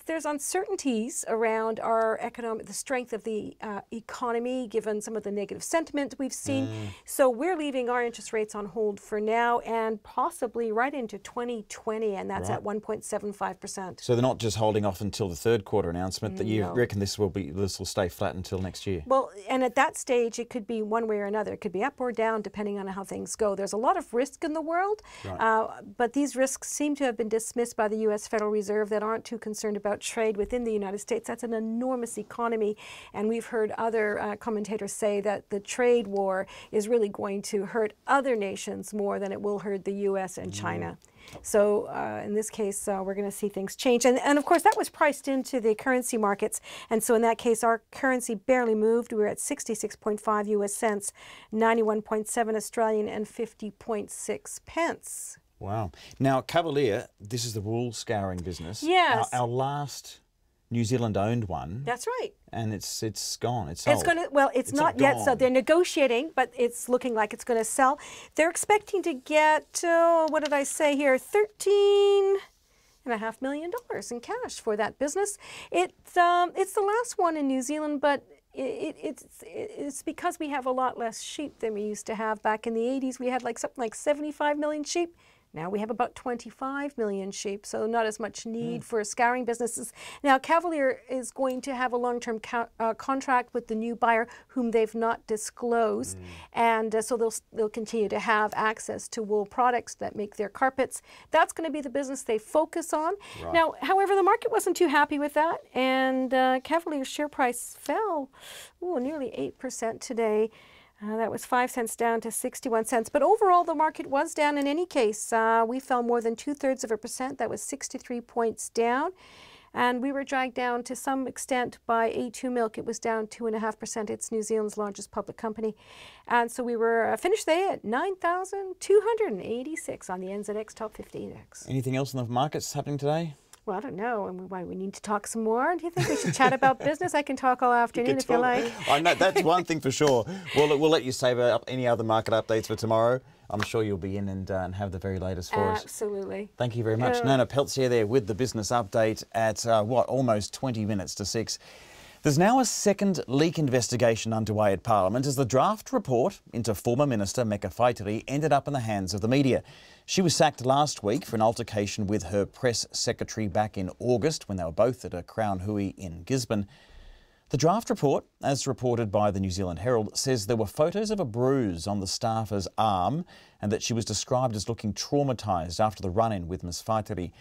there's uncertainties around the strength of the economy, given some of the negative sentiment we've seen. So we're leaving our interest rates on hold for now and possibly right into 2020, and that's at 1.75%. So they're not just holding off until the third quarter announcement, that you reckon this will stay flat until next year? Well, and at that stage, it could be one way or another. It could be up or down, depending on how things go. There's a lot of risk in the world, but these risks seem to have been dismissed by the U.S. Federal Reserve that aren't too concerned about trade within the United States. That's an enormous economy, and we've heard other commentators say that the trade war is really going to hurt other nations more than it will hurt the U.S. and China. So in this case, we're going to see things change. And of course, that was priced into the currency markets. And so in that case, our currency barely moved. We were at 66.5 US cents, 91.7 Australian, and 50.6 pence. Wow. Now, Cavalier, this is the wool scouring business. Yes. Our last New Zealand-owned one. That's right. And it's gone. It's sold. It's going to, well, it's not yet. So they're negotiating, but it's looking like it's going to sell. They're expecting to get, what did I say here, $13.5 million in cash for that business. It's the last one in New Zealand, but it's because we have a lot less sheep than we used to have. Back in the 80s, we had something like 75 million sheep. Now we have about 25 million sheep, so not as much need for scouring businesses. Now, Cavalier is going to have a long-term contract with the new buyer, whom they've not disclosed, and so they'll continue to have access to wool products that make their carpets. That's going to be the business they focus on. Right. Now, however, the market wasn't too happy with that, and Cavalier's share price fell nearly 8% today. That was 5 cents down to 61 cents. But overall, the market was down in any case. We fell more than 2/3%. That was 63 points down. And we were dragged down to some extent by A2 Milk. It was down 2.5%. It's New Zealand's largest public company. And so we were finished there at 9,286 on the NZX Top 50 Index. Anything else in the markets happening today? Well, I don't know. Why we need to talk some more? Do you think we should chat about business? I can talk all afternoon if you like. I know, that's one thing for sure. We'll let you save up any other market updates for tomorrow. I'm sure you'll be in and have the very latest for us. Absolutely. Thank you very much. Nona Peltier there with the business update at, almost 20 minutes to 6. There's now a second leak investigation underway at Parliament as the draft report into former Minister Meka Whaitiri ended up in the hands of the media. She was sacked last week for an altercation with her press secretary back in August when they were both at a Crown Hui in Gisborne. The draft report, as reported by the New Zealand Herald, says there were photos of a bruise on the staffer's arm and that she was described as looking traumatised after the run-in with Ms Whaitiri.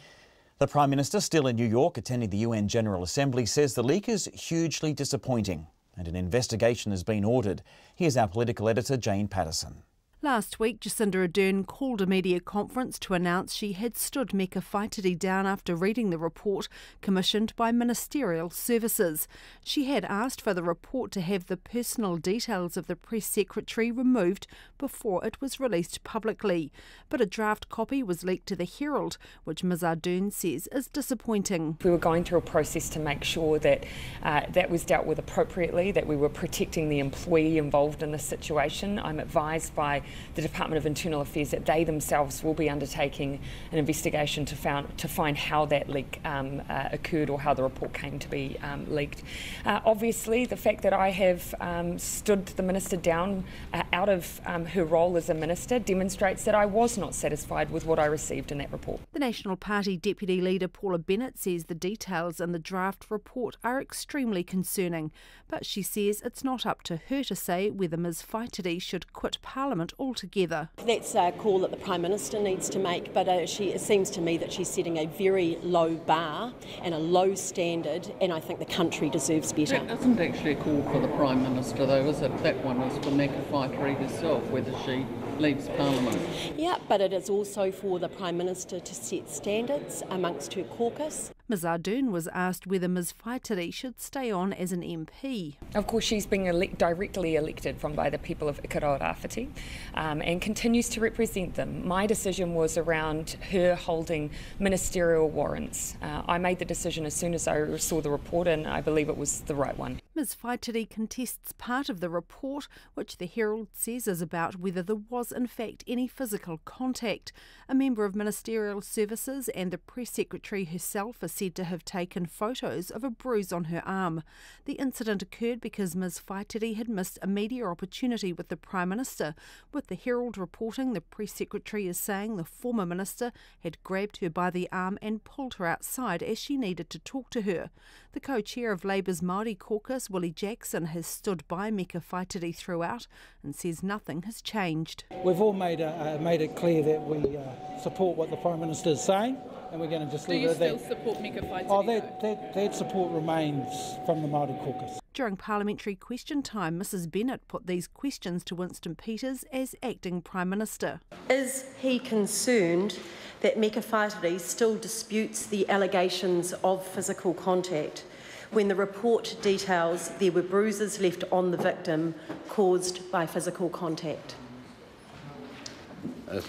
The Prime Minister, still in New York attending the UN General Assembly, says the leak is hugely disappointing and an investigation has been ordered. Here's our political editor, Jane Patterson. Last week, Jacinda Ardern called a media conference to announce she had stood Meka Whaitiri down after reading the report commissioned by Ministerial Services. She had asked for the report to have the personal details of the press secretary removed before it was released publicly. But a draft copy was leaked to the Herald, which Ms Ardern says is disappointing. We were going through a process to make sure that that was dealt with appropriately, that we were protecting the employee involved in this situation. I'm advised by the Department of Internal Affairs that they themselves will be undertaking an investigation to find how that leak occurred or how the report came to be leaked. Obviously, the fact that I have stood the minister down out of her role as a minister demonstrates that I was not satisfied with what I received in that report. The National Party Deputy Leader Paula Bennett says the details in the draft report are extremely concerning, but she says it's not up to her to say whether Ms Whaitiri should quit Parliament altogether. That's a call that the Prime Minister needs to make, but it seems to me that she's setting a very low bar and a low standard, and I think the country deserves better. That isn't actually a call for the Prime Minister, though, is it? That one is for Meka Whaitiri herself, whether she leaves Parliament. Yeah, but it is also for the Prime Minister to set standards amongst her caucus. Ms Ardern was asked whether Ms Whaitiri should stay on as an MP. Of course, she's being directly elected by the people of Ikaroa-Rāwhiti and continues to represent them. My decision was around her holding ministerial warrants. I made the decision as soon as I saw the report, and I believe it was the right one. Ms Whaitiri contests part of the report, which the Herald says is about whether there was in fact any physical contact. A member of Ministerial Services and the Press Secretary herself are said to have taken photos of a bruise on her arm. The incident occurred because Ms Whaitiri had missed a media opportunity with the Prime Minister. With the Herald reporting, the Press Secretary is saying the former Minister had grabbed her by the arm and pulled her outside as she needed to talk to her. The co-chair of Labour's Māori caucus, Willie Jackson, has stood by Meka Whaitiri throughout and says nothing has changed. We've all made it clear that we support what the Prime Minister is saying, and we're going to just leave it at that. Do you still support Meka Whaitiri? Oh, that support remains from the Māori caucus. During parliamentary question time, Mrs Bennett put these questions to Winston Peters as acting Prime Minister. Is he concerned that Meka Whaitiri still disputes the allegations of physical contact when the report details there were bruises left on the victim caused by physical contact?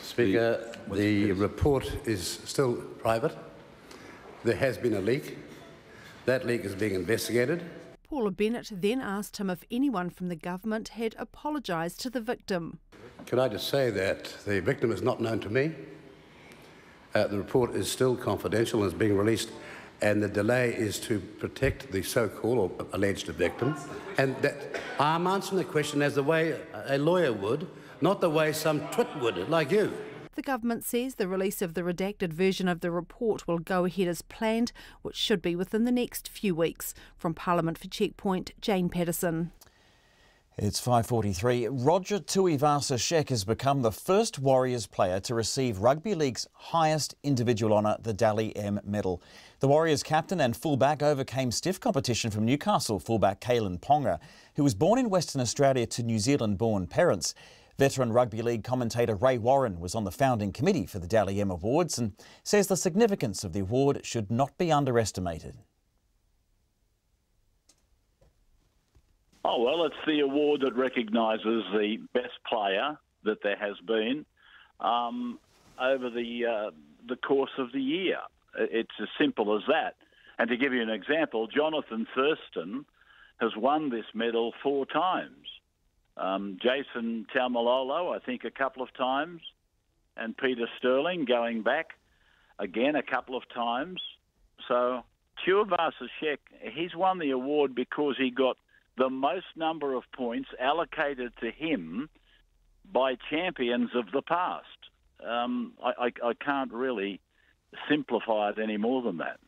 Speaker, the report is still private. There has been a leak. That leak is being investigated. Paula Bennett then asked him if anyone from the government had apologised to the victim. Can I just say that the victim is not known to me. The report is still confidential and is being released, and the delay is to protect the so-called or alleged victim. And that I'm answering the question as the way a lawyer would, not the way some twit would, like you. The government says the release of the redacted version of the report will go ahead as planned, which should be within the next few weeks. From Parliament for Checkpoint, Jane Patterson. It's 5:43. Roger Tuivasa-Sheck has become the first Warriors player to receive Rugby League's highest individual honour, the Dally M Medal. The Warriors captain and fullback overcame stiff competition from Newcastle fullback Kalen Ponga, who was born in Western Australia to New Zealand-born parents. Veteran Rugby League commentator Ray Warren was on the founding committee for the Dally M Awards and says the significance of the award should not be underestimated. Oh, well, it's the award that recognises the best player that there has been over the course of the year. It's as simple as that. And to give you an example, Jonathan Thurston has won this medal 4 times. Jason Taumalolo, I think, a couple of times, and Peter Sterling going back again a couple of times. So Tuivasa-Sheck, he's won the award because he got the most number of points allocated to him by champions of the past. I can't really simplify it any more than that.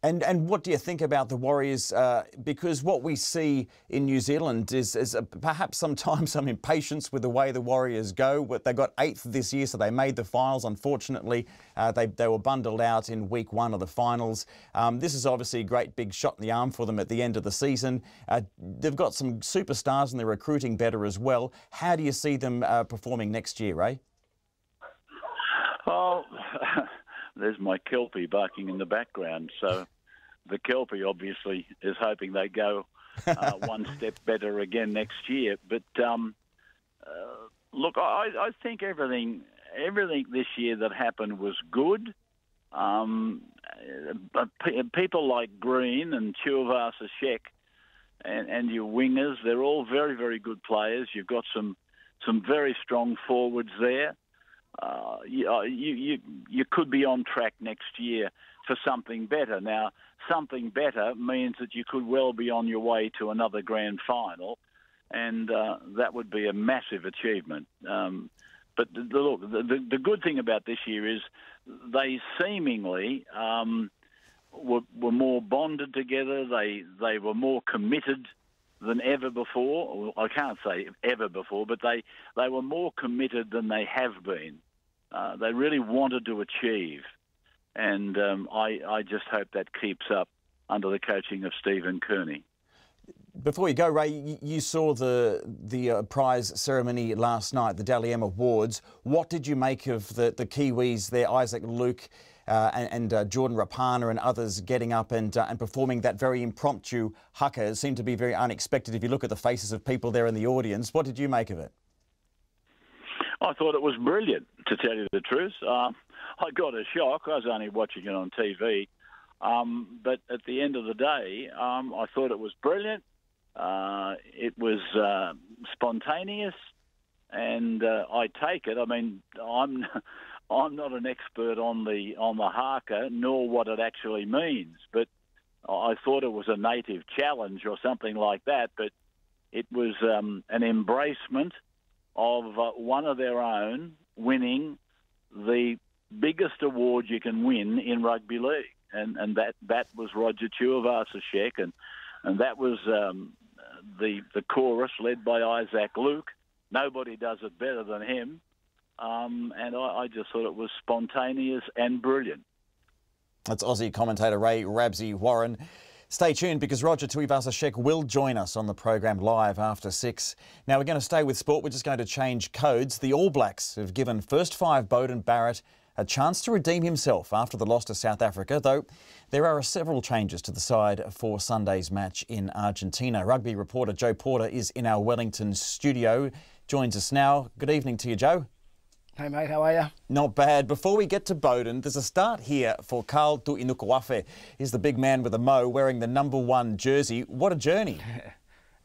And what do you think about the Warriors? Because what we see in New Zealand is perhaps sometimes some impatience with the way the Warriors go. They got 8th this year, so they made the finals. Unfortunately, they were bundled out in week 1 of the finals. This is obviously a great big shot in the arm for them at the end of the season. They've got some superstars and they're recruiting better as well. How do you see them performing next year, Ray? Oh, there's my Kelpie barking in the background. So the Kelpie obviously is hoping they go one step better again next year. But look, I think everything this year that happened was good. But people like Green and Tuivasa-Sheck and your wingers, they're all very, very good players. You've got some very strong forwards there. You could be on track next year for something better. Now, something better means that you could well be on your way to another grand final, and that would be a massive achievement. But look, the good thing about this year is they seemingly were more bonded together. They were more committed than ever before. I can't say ever before, but they were more committed than they have been. They really wanted to achieve, and I just hope that keeps up under the coaching of Stephen Kearney. Before you go, Ray, you saw the prize ceremony last night, the Dally M Awards. What did you make of the Kiwis there, Isaac Luke and Jordan Rapana and others getting up and performing that very impromptu haka? It seemed to be very unexpected if you look at the faces of people there in the audience. What did you make of it? I thought it was brilliant, to tell you the truth. I got a shock. I was only watching it on TV. But at the end of the day, I thought it was brilliant. It was spontaneous, and I take it. I mean, I'm not an expert on the haka, nor what it actually means, but I thought it was a native challenge or something like that. But it was an embracement of one of their own winning the biggest award you can win in rugby league, and that was Roger Tuivasa-Sheck, and that was the chorus led by Isaac Luke. Nobody does it better than him, and I just thought it was spontaneous and brilliant. That's Aussie commentator Ray Rabsy Warren. Stay tuned because Roger Tuivasa-Sheck will join us on the program live after 6. Now we're going to stay with sport. We're just going to change codes. The All Blacks have given first 5 Beauden Barrett a chance to redeem himself after the loss to South Africa, though there are several changes to the side for Sunday's match in Argentina. Rugby reporter Joe Porter is in our Wellington studio. Joins us now. Good evening to you, Joe. Hey mate, how are you? Not bad. Before we get to Beauden, there's a start here for Carl Tu'inukuafe. He's the big man with a mo wearing the #1 jersey. What a journey.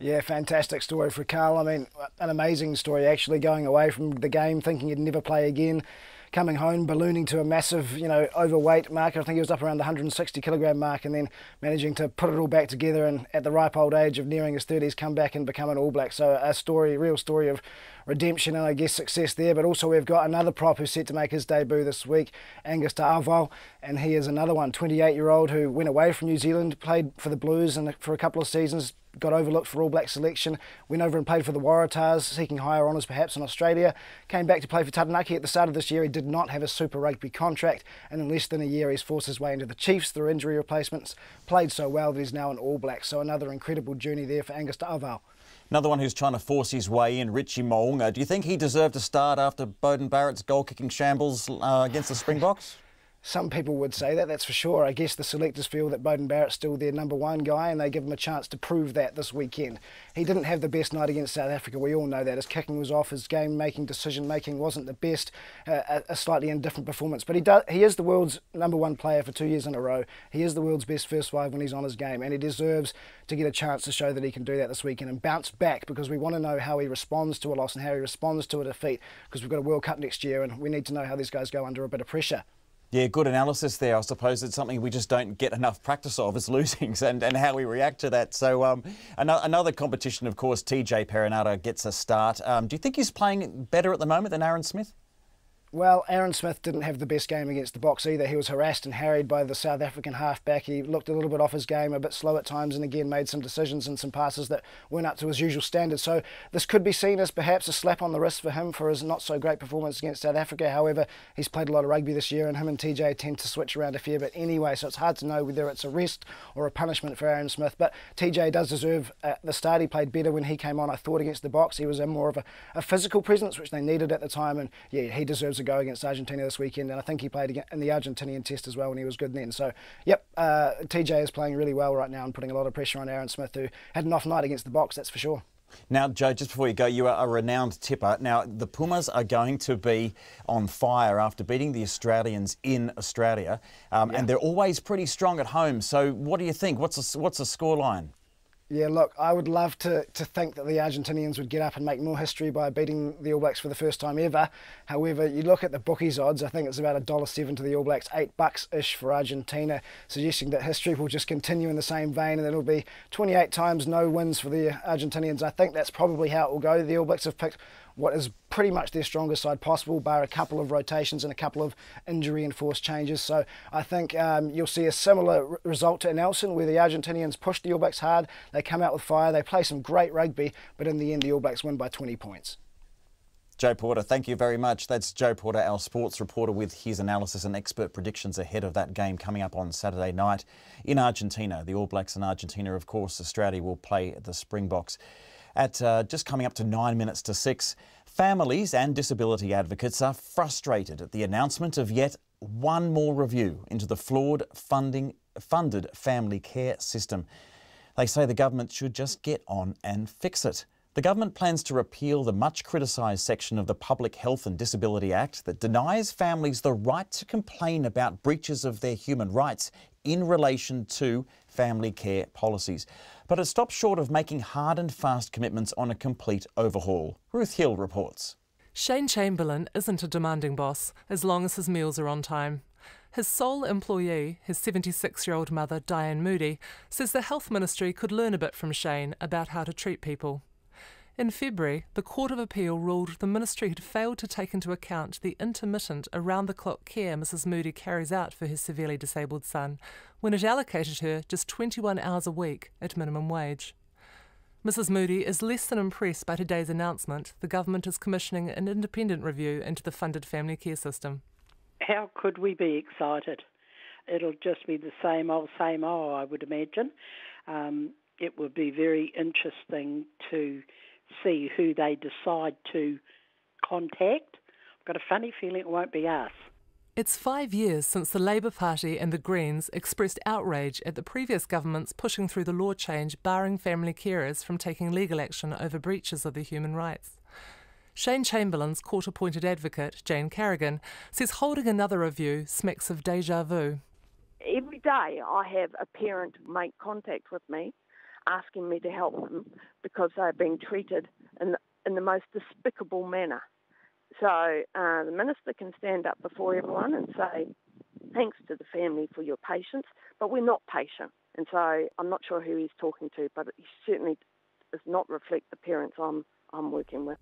Yeah, fantastic story for Carl. I mean, an amazing story actually, going away from the game thinking he'd never play again. Coming home, ballooning to a massive, overweight mark. I think he was up around the 160 kilogram mark, and then managing to put it all back together, and at the ripe old age of nearing his 30s, come back and become an All Black. So a real story of redemption and I guess success there. But also we've got another prop who's set to make his debut this week, Angus Ta'avao, and he is another one, 28-year-old who went away from New Zealand, played for the Blues for a couple of seasons, got overlooked for All Black selection, went over and played for the Waratahs, seeking higher honours perhaps in Australia, came back to play for Taranaki at the start of this year. He did not have a Super Rugby contract, and in less than a year he's forced his way into the Chiefs through injury replacements, played so well that he's now an All Black. So another incredible journey there for Angus Ta'avao. Another one who's trying to force his way in, Richie Mo'unga. Do you think he deserved a start after Beauden Barrett's goal-kicking shambles against the Springboks? Some people would say that, that's for sure. I guess the selectors feel that Beauden Barrett's still their #1 guy, and they give him a chance to prove that this weekend. He didn't have the best night against South Africa, we all know that. His kicking was off, his game-making, decision-making wasn't the best, a slightly indifferent performance. But he is the world's #1 player for 2 years in a row. He is the world's best first 5 when he's on his game, and he deserves to get a chance to show that he can do that this weekend and bounce back, because we want to know how he responds to a loss and how he responds to a defeat, because we've got a World Cup next year and we need to know how these guys go under a bit of pressure. Yeah, good analysis there. I suppose it's something we just don't get enough practice of, is losings and how we react to that. So another competition, of course, TJ Perenara gets a start. Do you think he's playing better at the moment than Aaron Smith? Well, Aaron Smith didn't have the best game against the Box either. He was harassed and harried by the South African halfback. He looked a little bit off his game, a bit slow at times, and again made some decisions and some passes that weren't up to his usual standards. So this could be seen as perhaps a slap on the wrist for him for his not so great performance against South Africa. However, he's played a lot of rugby this year, and him and TJ tend to switch around a fair bit anyway, so it's hard to know whether it's a rest or a punishment for Aaron Smith. But TJ does deserve the start. He played better when he came on, I thought, against the Box. He was in more of a physical presence, which they needed at the time, and yeah, he deserves a go against Argentina this weekend, and I think he played in the Argentinian test as well, and he was good then. So, yep, TJ is playing really well right now and putting a lot of pressure on Aaron Smith, who had an off night against the Box, that's for sure. Now, Joe, just before you go, you are a renowned tipper. Now, the Pumas are going to be on fire after beating the Australians in Australia, and they're always pretty strong at home. So, what do you think? What's the scoreline? Yeah, look, I would love to think that the Argentinians would get up and make more history by beating the All Blacks for the first time ever. However, you look at the bookies odds, I think it's about $1.07 to the All Blacks, $8-ish for Argentina, suggesting that history will just continue in the same vein, and it'll be 28 times no wins for the Argentinians. I think that's probably how it will go. The All Blacks have picked what is pretty much their strongest side possible, bar a couple of rotations and a couple of injury-enforced changes. So I think you'll see a similar result to Nelson, where the Argentinians push the All Blacks hard, they come out with fire, they play some great rugby, but in the end the All Blacks win by 20 points. Joe Porter, thank you very much. That's Joe Porter, our sports reporter, with his analysis and expert predictions ahead of that game coming up on Saturday night in Argentina. The All Blacks in Argentina, of course. Australia will play the Springboks. At just coming up to 9 minutes to 6, families and disability advocates are frustrated at the announcement of yet one more review into the flawed funded family care system. They say the government should just get on and fix it. The government plans to repeal the much criticised section of the Public Health and Disability Act that denies families the right to complain about breaches of their human rights in relation to family care policies. But it stops short of making hard and fast commitments on a complete overhaul. Ruth Hill reports. Shane Chamberlain isn't a demanding boss as long as his meals are on time. His sole employee, his 76-year-old mother, Diane Moody, says the Health Ministry could learn a bit from Shane about how to treat people. In February, the Court of Appeal ruled the Ministry had failed to take into account the intermittent, around-the-clock care Mrs Moody carries out for his severely disabled son, when it allocated her just 21 hours a week at minimum wage. Mrs Moody is less than impressed by today's announcement the government is commissioning an independent review into the funded family care system. How could we be excited? It'll just be the same old, I would imagine. It would be very interesting to see who they decide to contact. I've got a funny feeling it won't be us. It's 5 years since the Labour Party and the Greens expressed outrage at the previous government's pushing through the law change barring family carers from taking legal action over breaches of their human rights. Shane Chamberlain's court-appointed advocate, Jane Carrigan, says holding another review smacks of deja vu. Every day I have a parent make contact with me asking me to help them because they're being treated in the most despicable manner. So the Minister can stand up before everyone and say, thanks to the family for your patience, but we're not patient. And so I'm not sure who he's talking to, but he certainly does not reflect the parents I'm working with.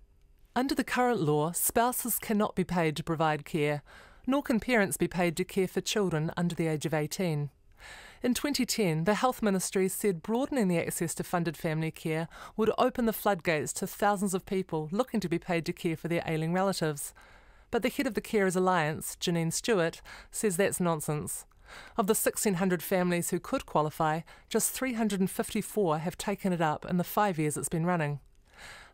Under the current law, spouses cannot be paid to provide care, nor can parents be paid to care for children under the age of 18. In 2010, the Health Ministry said broadening the access to funded family care would open the floodgates to thousands of people looking to be paid to care for their ailing relatives. But the head of the Carers Alliance, Janine Stewart, says that's nonsense. Of the 1,600 families who could qualify, just 354 have taken it up in the 5 years it's been running.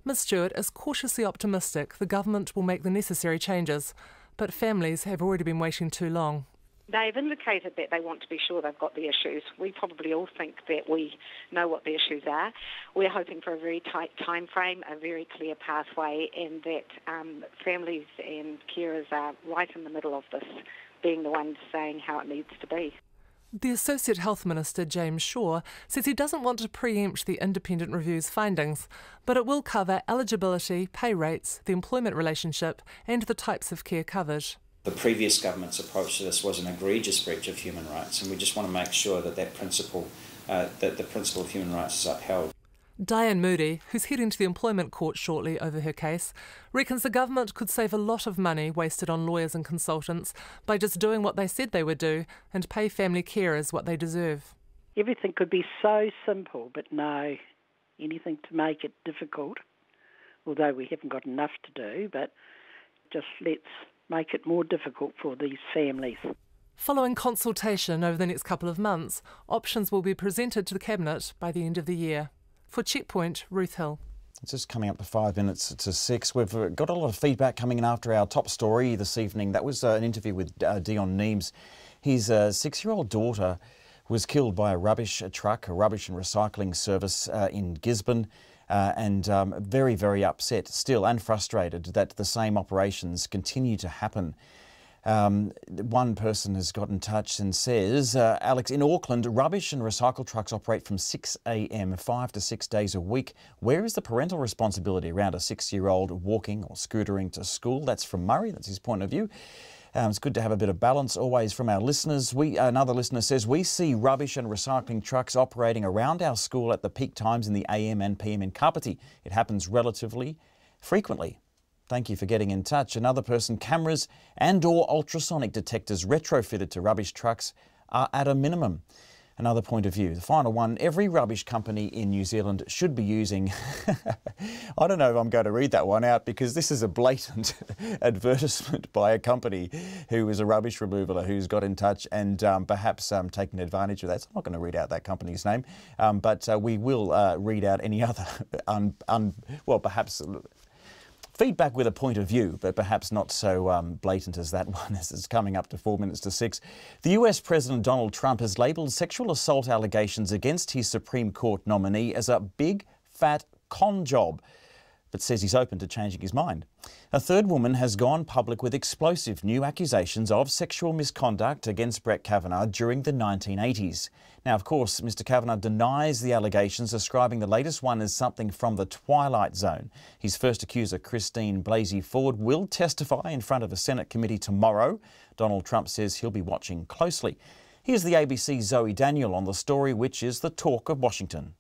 Ms Stewart is cautiously optimistic the government will make the necessary changes, but families have already been waiting too long. They've indicated that they want to be sure they've got the issues. We probably all think that we know what the issues are. We're hoping for a very tight time frame, a very clear pathway, and that families and carers are right in the middle of this, being the ones saying how it needs to be. The Associate Health Minister, James Shaw, says he doesn't want to preempt the independent review's findings, but it will cover eligibility, pay rates, the employment relationship and the types of care covered. The previous government's approach to this was an egregious breach of human rights, and we just want to make sure that that principle, that the principle of human rights is upheld. Diane Moody, who's heading to the employment court shortly over her case, reckons the government could save a lot of money wasted on lawyers and consultants by just doing what they said they would do and pay family carers what they deserve. Everything could be so simple, but no, anything to make it difficult, although we haven't got enough to do, but just let's make it more difficult for these families. Following consultation over the next couple of months, options will be presented to the Cabinet by the end of the year. For Checkpoint, Ruth Hill. It's just coming up to 5 minutes to 6. We've got a lot of feedback coming in after our top story this evening. That was an interview with Dion Neems. His 6-year-old daughter was killed by a rubbish truck, a rubbish and recycling service in Gisborne, and very, very upset still and frustrated that the same operations continue to happen. One person has got in touch and says, Alex, in Auckland, rubbish and recycle trucks operate from 6 a.m, 5 to 6 days a week. Where is the parental responsibility around a 6-year-old walking or scootering to school? That's from Murray. That's his point of view. It's good to have a bit of balance always from our listeners. Another listener says, we see rubbish and recycling trucks operating around our school at the peak times in the AM and PM in Kapiti. It happens relatively frequently. Thank you for getting in touch. Another person, cameras and/or ultrasonic detectors retrofitted to rubbish trucks are at a minimum. Another point of view. The final one, every rubbish company in New Zealand should be using... I don't know if I'm going to read that one out because this is a blatant advertisement by a company who is a rubbish removaler who's got in touch and perhaps taken advantage of that. So I'm not going to read out that company's name, but we will read out any other, perhaps... feedback with a point of view, but perhaps not so blatant as that one as it's coming up to 4 minutes to 6. The US President Donald Trump has labelled sexual assault allegations against his Supreme Court nominee as a big, fat con job, but says he's open to changing his mind. A third woman has gone public with explosive new accusations of sexual misconduct against Brett Kavanaugh during the 1980s. Now, of course, Mr Kavanaugh denies the allegations, describing the latest one as something from the Twilight Zone. His first accuser, Christine Blasey Ford, will testify in front of a Senate committee tomorrow. Donald Trump says he'll be watching closely. Here's the ABC's Zoe Daniel on the story, which is the talk of Washington.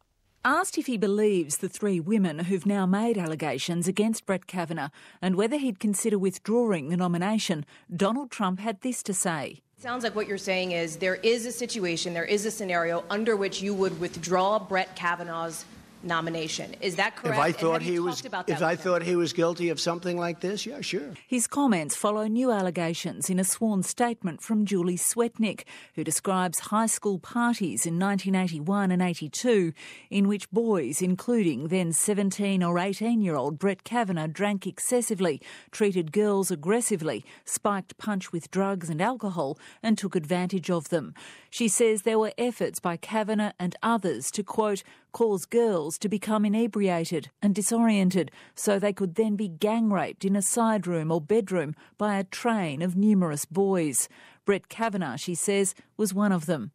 Asked if he believes the three women who've now made allegations against Brett Kavanaugh and whether he'd consider withdrawing the nomination, Donald Trump had this to say. Sounds like what you're saying is there is a situation, there is a scenario under which you would withdraw Brett Kavanaugh's nomination. Is that correct? If I thought he was guilty of something like this, yeah, sure. His comments follow new allegations in a sworn statement from Julie Swetnick, who describes high school parties in 1981 and 82 in which boys, including then 17 or 18-year-old Brett Kavanaugh, drank excessively, treated girls aggressively, spiked punch with drugs and alcohol and took advantage of them. She says there were efforts by Kavanaugh and others to, quote, cause girls to become inebriated and disoriented so they could then be gang-raped in a side room or bedroom by a train of numerous boys. Brett Kavanaugh, she says, was one of them.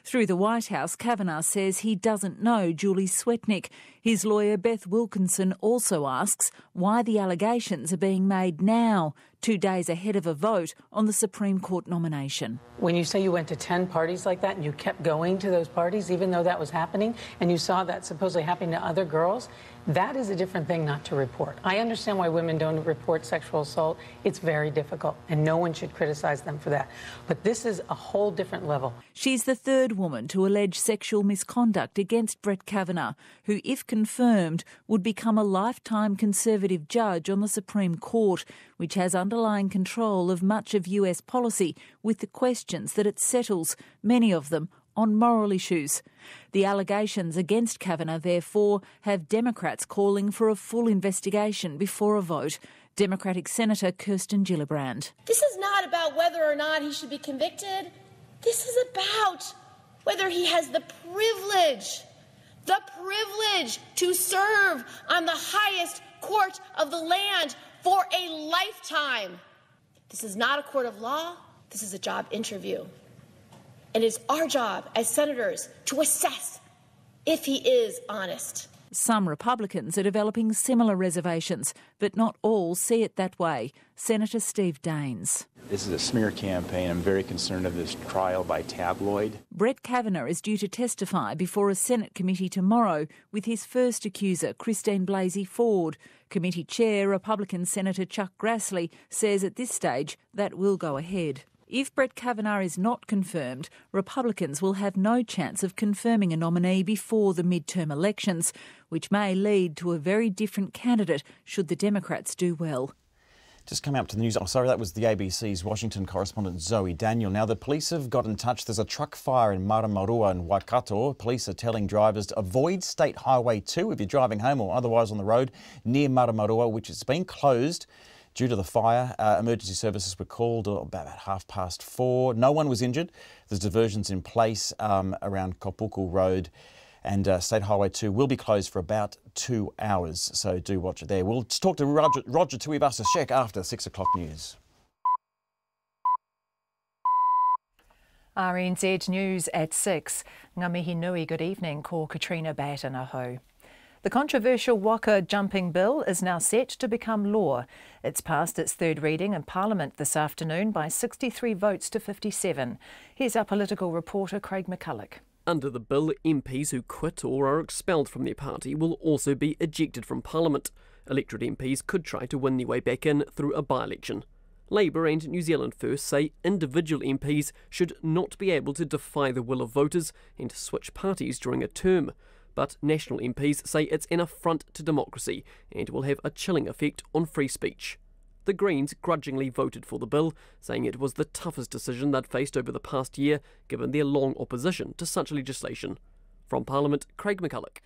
Through the White House, Kavanaugh says he doesn't know Julie Swetnick. His lawyer, Beth Wilkinson, also asks why the allegations are being made now, 2 days ahead of a vote on the Supreme Court nomination. When you say you went to 10 parties like that and you kept going to those parties even though that was happening and you saw that supposedly happening to other girls, that is a different thing not to report. I understand why women don't report sexual assault. It's very difficult and no one should criticize them for that. But this is a whole different level. She's the third woman to allege sexual misconduct against Brett Kavanaugh, who, if confirmed, would become a lifetime Conservative judge on the Supreme Court, which has underlying control of much of US policy with the questions that it settles, many of them on moral issues. The allegations against Kavanaugh, therefore, have Democrats calling for a full investigation before a vote. Democratic Senator Kirsten Gillibrand. This is not about whether or not he should be convicted. This is about whether he has the privilege to serve on the highest court of the land for a lifetime. This is not a court of law. This is a job interview. And it's our job as senators to assess if he is honest. Some Republicans are developing similar reservations, but not all see it that way. Senator Steve Daines. This is a smear campaign. I'm very concerned of this trial by tabloid. Brett Kavanaugh is due to testify before a Senate committee tomorrow with his first accuser, Christine Blasey Ford. Committee chair, Republican Senator Chuck Grassley, says at this stage that will go ahead. If Brett Kavanaugh is not confirmed, Republicans will have no chance of confirming a nominee before the midterm elections, which may lead to a very different candidate should the Democrats do well. Just coming up to the news. Oh, sorry, that was the ABC's Washington correspondent Zoe Daniel. Now, the police have got in touch. There's a truck fire in Maramarua and Waikato. Police are telling drivers to avoid State Highway 2 if you're driving home or otherwise on the road near Maramarua, which has been closed due to the fire. Emergency services were called about 4:30. No one was injured. There's diversions in place around Kopuku Road, and State Highway 2 will be closed for about 2 hours, so do watch it there. We'll talk to Roger Tuivasa-Sheck after 6 o'clock news. RNZ News at 6. Ngā mihi nui, good evening, ko Katrina Batanaho. The controversial Waka jumping bill is now set to become law. It's passed its third reading in Parliament this afternoon by 63 votes to 57. Here's our political reporter Craig McCulloch. Under the bill, MPs who quit or are expelled from their party will also be ejected from Parliament. Electorate MPs could try to win their way back in through a by-election. Labour and New Zealand First say individual MPs should not be able to defy the will of voters and switch parties during a term. But National MPs say it's an affront to democracy and will have a chilling effect on free speech. The Greens grudgingly voted for the bill, saying it was the toughest decision they'd faced over the past year, given their long opposition to such legislation. From Parliament, Craig McCulloch.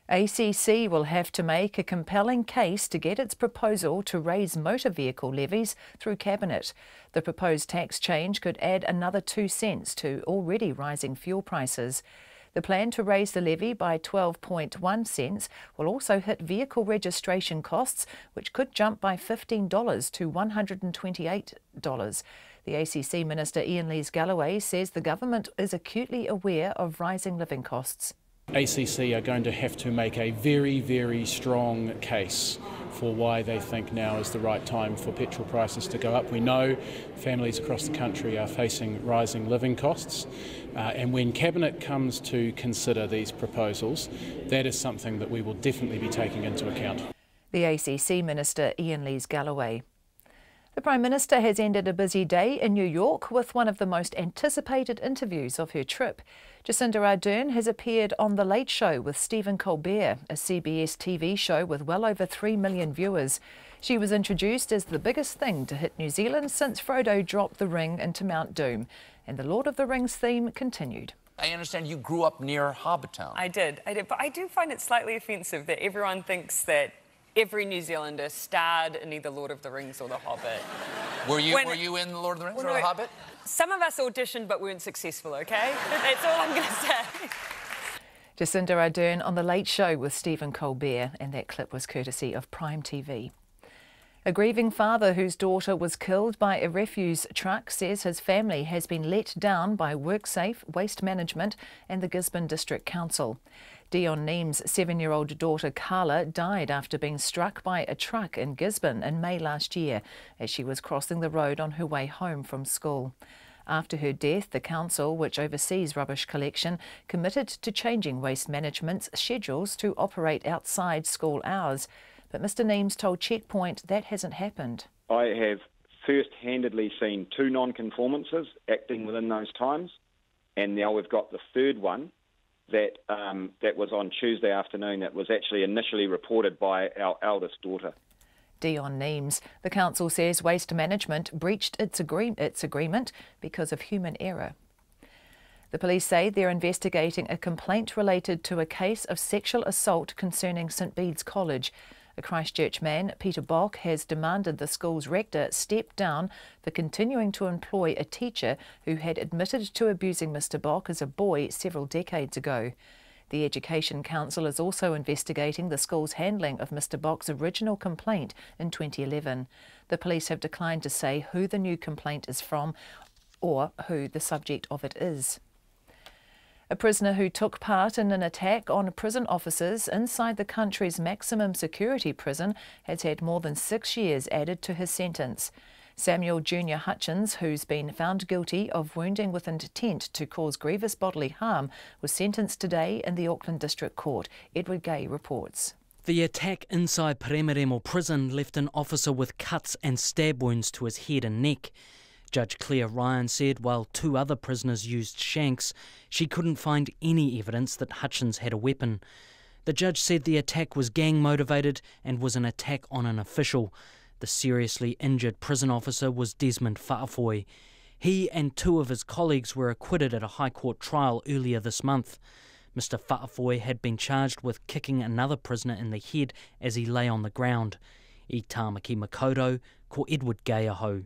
ACC will have to make a compelling case to get its proposal to raise motor vehicle levies through Cabinet. The proposed tax change could add another 2 cents to already rising fuel prices. The plan to raise the levy by 12.1 cents will also hit vehicle registration costs, which could jump by $15 to $128. The ACC Minister Ian Lees-Galloway says the government is acutely aware of rising living costs. ACC are going to have to make a very, very strong case for why they think now is the right time for petrol prices to go up. We know families across the country are facing rising living costs, and when Cabinet comes to consider these proposals, that is something that we will definitely be taking into account. The ACC Minister Ian Lees-Galloway. The Prime Minister has ended a busy day in New York with one of the most anticipated interviews of her trip. Jacinda Ardern has appeared on The Late Show with Stephen Colbert, a CBS TV show with well over 3 million viewers. She was introduced as the biggest thing to hit New Zealand since Frodo dropped the ring into Mount Doom, and the Lord of the Rings theme continued. I understand you grew up near Hobbiton. I did, but I do find it slightly offensive that everyone thinks that every New Zealander starred in either Lord of the Rings or The Hobbit. Were you in The Lord of the Rings or The Hobbit? Some of us auditioned but weren't successful, OK? That's all I'm going to say. Jacinda Ardern on The Late Show with Stephen Colbert, and that clip was courtesy of Prime TV. A grieving father whose daughter was killed by a refuse truck says his family has been let down by WorkSafe, Waste Management and the Gisborne District Council. Dion Neem's 7-year-old daughter Carla died after being struck by a truck in Gisborne in May last year as she was crossing the road on her way home from school. After her death, the council, which oversees rubbish collection, committed to changing Waste Management's schedules to operate outside school hours. But Mr Neems told Checkpoint that hasn't happened. I have first-handedly seen 2 non-conformances acting within those times, and now we've got the third one that was on Tuesday afternoon that was actually initially reported by our eldest daughter. Dion Neems. The council says Waste Management breached its agreement because of human error. The police say they're investigating a complaint related to a case of sexual assault concerning St Bede's College. A Christchurch man, Peter Bock, has demanded the school's rector step down for continuing to employ a teacher who had admitted to abusing Mr Bock as a boy several decades ago. The Education Council is also investigating the school's handling of Mr Bock's original complaint in 2011. The police have declined to say who the new complaint is from or who the subject of it is. A prisoner who took part in an attack on prison officers inside the country's maximum security prison has had more than 6 years added to his sentence. Samuel Jr. Hutchins, who's been found guilty of wounding with intent to cause grievous bodily harm, was sentenced today in the Auckland District Court. Edward Gay reports. The attack inside Palermo prison left an officer with cuts and stab wounds to his head and neck. Judge Claire Ryan said while 2 other prisoners used shanks, she couldn't find any evidence that Hutchins had a weapon. The judge said the attack was gang-motivated and was an attack on an official. The seriously injured prison officer was Desmond Fa'afoi. He and 2 of his colleagues were acquitted at a High Court trial earlier this month. Mr Fa'afoi had been charged with kicking another prisoner in the head as he lay on the ground. I Tāmaki Makoto, ko Edward Gay aho.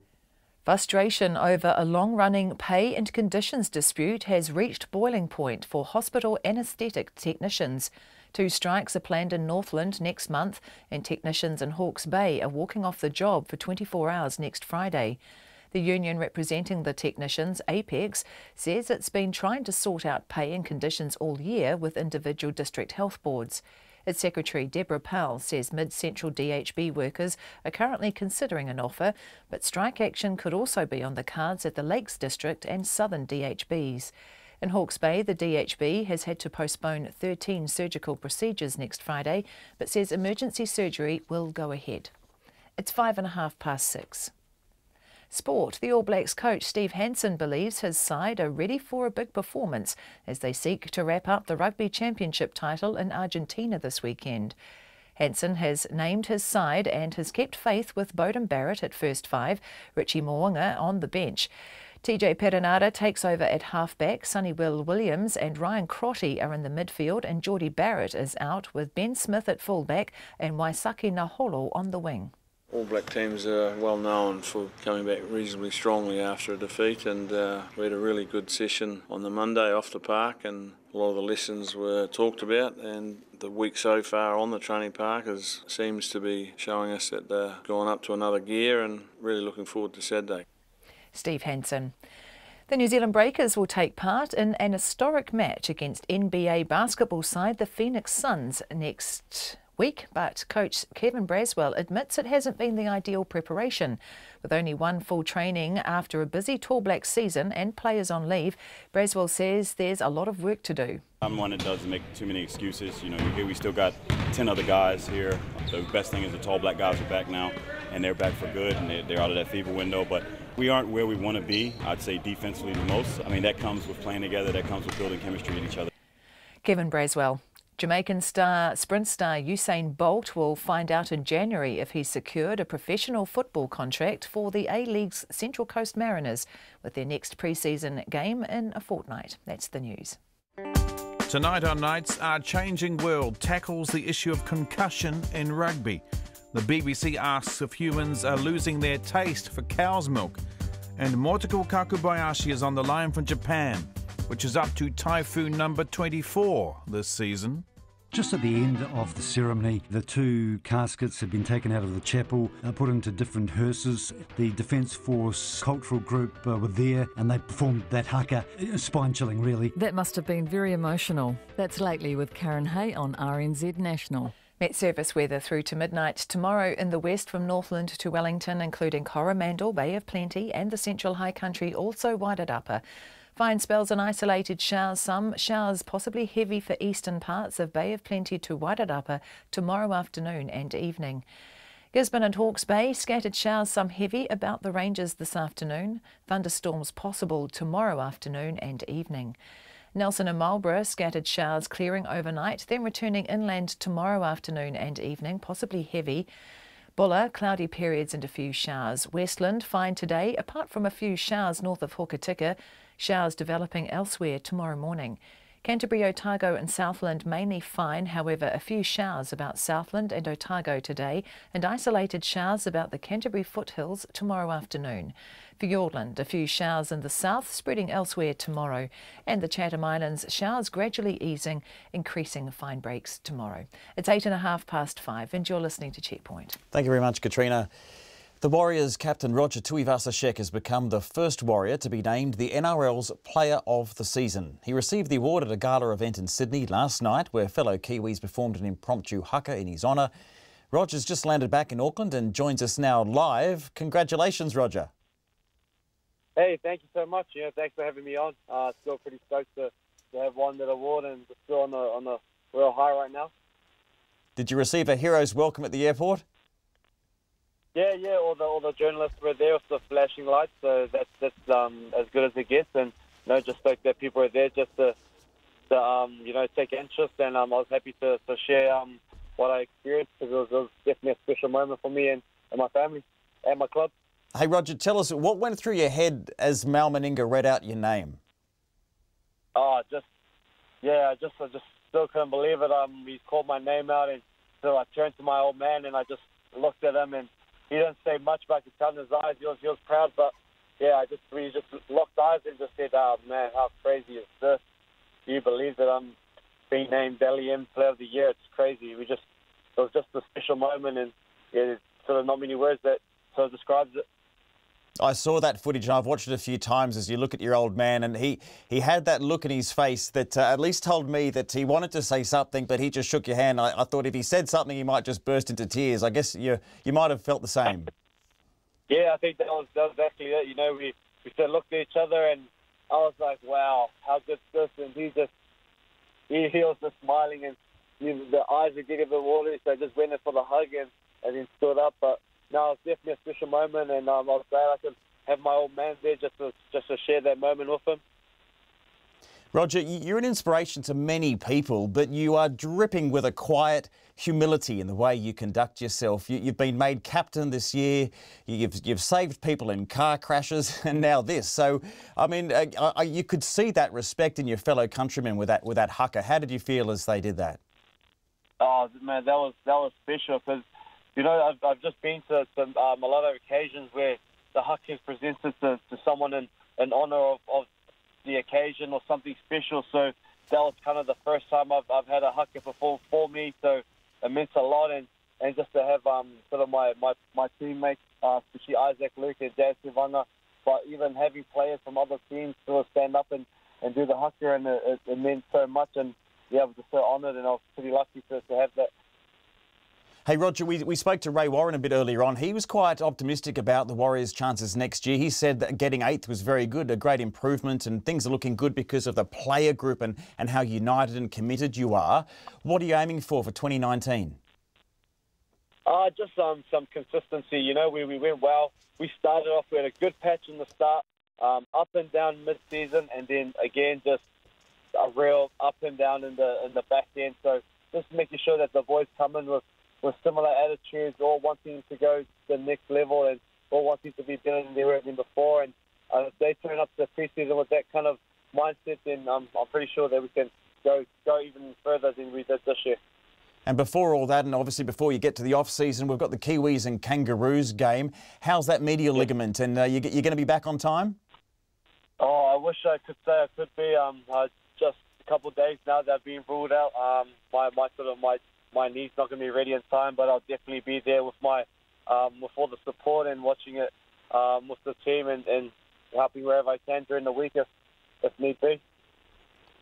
Frustration over a long-running pay and conditions dispute has reached boiling point for hospital anaesthetic technicians. 2 strikes are planned in Northland next month, and technicians in Hawke's Bay are walking off the job for 24 hours next Friday. The union representing the technicians, Apex, says it's been trying to sort out pay and conditions all year with individual district health boards. Its secretary, Deborah Powell, says mid-central DHB workers are currently considering an offer, but strike action could also be on the cards at the Lakes District and southern DHBs. In Hawke's Bay, the DHB has had to postpone 13 surgical procedures next Friday, but says emergency surgery will go ahead. It's 6:05. Sport. The All Blacks coach Steve Hansen believes his side are ready for a big performance as they seek to wrap up the Rugby Championship title in Argentina this weekend. Hansen has named his side and has kept faith with Beauden Barrett at first 5, Richie Mo'unga on the bench. TJ Perenara takes over at halfback, Sonny Will Williams and Ryan Crotty are in the midfield and Geordie Barrett is out with Ben Smith at fullback and Waisake Naholo on the wing. All Black teams are well known for coming back reasonably strongly after a defeat, and we had a really good session on the Monday off the park, and a lot of the lessons were talked about, and the week so far on the training park seems to be showing us that they're going up to another gear, and really looking forward to Saturday. Steve Hansen. The New Zealand Breakers will take part in an historic match against NBA basketball side the Phoenix Suns next week, but coach Kevin Braswell admits it hasn't been the ideal preparation. With only 1 full training after a busy Tall Black season and players on leave, Braswell says there's a lot of work to do. I'm one that doesn't make too many excuses. You know, we still got 10 other guys here. The best thing is the Tall Black guys are back now, and they're back for good, and they're out of that fever window. But we aren't where we want to be, I'd say defensively the most. I mean, that comes with playing together, that comes with building chemistry with each other. Kevin Braswell. Jamaican sprint star Usain Bolt will find out in January if he's secured a professional football contract for the A-League's Central Coast Mariners with their next pre-season game in a fortnight. That's the news. Tonight on Nights, Our Changing World tackles the issue of concussion in rugby. The BBC asks if humans are losing their taste for cow's milk. And Motoko Kakubayashi is on the line from Japan, which is up to typhoon number 24 this season. Just at the end of the ceremony, the 2 caskets had been taken out of the chapel, put into different hearses. The Defence Force cultural group were there and they performed that haka. Spine-chilling, really. That must have been very emotional. That's Lately with Karen Hay on RNZ National. Met Service weather through to midnight tomorrow in the west from Northland to Wellington, including Coromandel, Bay of Plenty and the Central High Country, also Wairarapa. Fine spells and isolated showers, some showers possibly heavy for eastern parts of Bay of Plenty to Wairarapa tomorrow afternoon and evening. Gisborne and Hawke's Bay, scattered showers, some heavy about the ranges this afternoon. Thunderstorms possible tomorrow afternoon and evening. Nelson and Marlborough, scattered showers clearing overnight, then returning inland tomorrow afternoon and evening, possibly heavy. Bulla, cloudy periods and a few showers. Westland, fine today, apart from a few showers north of Hokitika. Showers developing elsewhere tomorrow morning. Canterbury, Otago and Southland mainly fine, however a few showers about Southland and Otago today and isolated showers about the Canterbury foothills tomorrow afternoon. For Fiordland, a few showers in the south spreading elsewhere tomorrow, and the Chatham Islands showers gradually easing, increasing fine breaks tomorrow. It's 5:08 and you're listening to Checkpoint. Thank you very much, Katrina. The Warriors captain Roger Tuivasa-Sheck has become the first Warrior to be named the NRL's Player of the Season. He received the award at a gala event in Sydney last night where fellow Kiwis performed an impromptu haka in his honour. Roger's just landed back in Auckland and joins us now live. Congratulations, Roger. Hey, thank you so much. Thanks for having me on. Still pretty stoked to have won that award and still on a real high right now. Did you receive a hero's welcome at the airport? Yeah. All the journalists were there with the flashing lights, so that's as good as it gets. And just stoked that people were there just to take interest. And I was happy to share what I experienced because it was definitely a special moment for me and my family and my club. Hey Roger, tell us what went through your head as Mal Meninga read out your name. I just still couldn't believe it. He called my name out, and so I turned to my old man and I just looked at him, and he didn't say much, but I could tell in his eyes he was proud. But yeah, we just locked eyes and just said, "Oh man, how crazy is this? Do you believe that I'm being named Dally M Player of the Year?" It's crazy. It was just a special moment, and there's sort of not many words that sort of describes it. I saw that footage and I've watched it a few times as you look at your old man, and he had that look in his face that at least told me that he wanted to say something, but he just shook your hand. I thought if he said something he might just burst into tears. I guess you might have felt the same. Yeah, I think that was exactly it. We sort of looked at each other and I was like, wow, how good's this? And he was just smiling, and the eyes were getting a bit watery, so I just went in for the hug and then stood up. But no, it's definitely a special moment, and I was glad I could have my old man there just to share that moment with him. Roger, you're an inspiration to many people, but you are dripping with a quiet humility in the way you conduct yourself. You've been made captain this year, you've saved people in car crashes, and now this. So, I mean, you could see that respect in your fellow countrymen with that haka. How did you feel as they did that? Oh, man, that was special because I've just been to a lot of occasions where the haka is presented to someone in honour of the occasion or something special. So that was kind of the first time I've had a haka performed for me. So it meant a lot, and just to have sort of my teammates, especially Isaac, Luke, and Dan Sivanga, but even having players from other teams sort of stand up and do the haka, and it meant so much. And yeah, I was just so honoured, and I was pretty lucky to have that. Hey Roger, we spoke to Ray Warren a bit earlier on. He was quite optimistic about the Warriors' chances next year. He said that getting 8th was very good, a great improvement, and things are looking good because of the player group and how united and committed you are. What are you aiming for 2019? Just some consistency. We went well. We started off, we had a good patch in the start, up and down mid-season, and then again just a real up and down in the back end. So just making sure that the boys come in with similar attitudes, all wanting to go to the next level and all wanting to be better than they were before. And if they turn up to pre-season with that kind of mindset, then I'm pretty sure that we can go even further than we did this year. And before all that, and obviously before you get to the off-season, we've got the Kiwis and Kangaroos game. How's that medial ligament? And you're going to be back on time? Oh, I wish I could say I could be. Just a couple of days now that I've been ruled out. My knee's not going to be ready in time, but I'll definitely be there with with all the support and watching it with the team and helping wherever I can during the week if need be.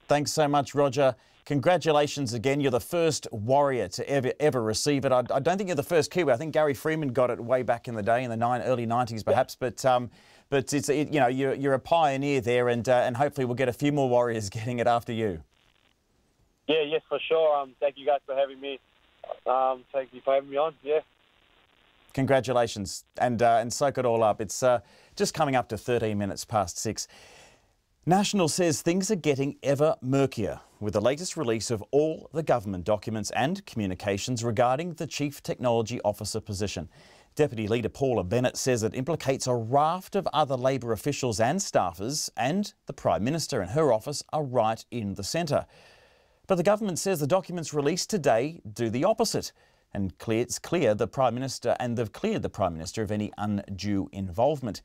Thanks so much, Roger. Congratulations again. You're the first Warrior to ever receive it. I don't think you're the first Kiwi. I think Gary Freeman got it way back in the day, in the early 90s perhaps. But it's you're a pioneer there, and hopefully we'll get a few more Warriors getting it after you. Yeah, yes, for sure. Thank you guys for having me. Thank you for having me on. Yeah. Congratulations, and soak it all up. It's just coming up to 13 minutes past 6. National says things are getting ever murkier with the latest release of all the government documents and communications regarding the Chief Technology Officer position. Deputy Leader Paula Bennett says it implicates a raft of other Labor officials and staffers, and the Prime Minister and her office are right in the centre. But the government says the documents released today do the opposite, and it's clear the Prime Minister, and they've cleared the Prime Minister of any undue involvement.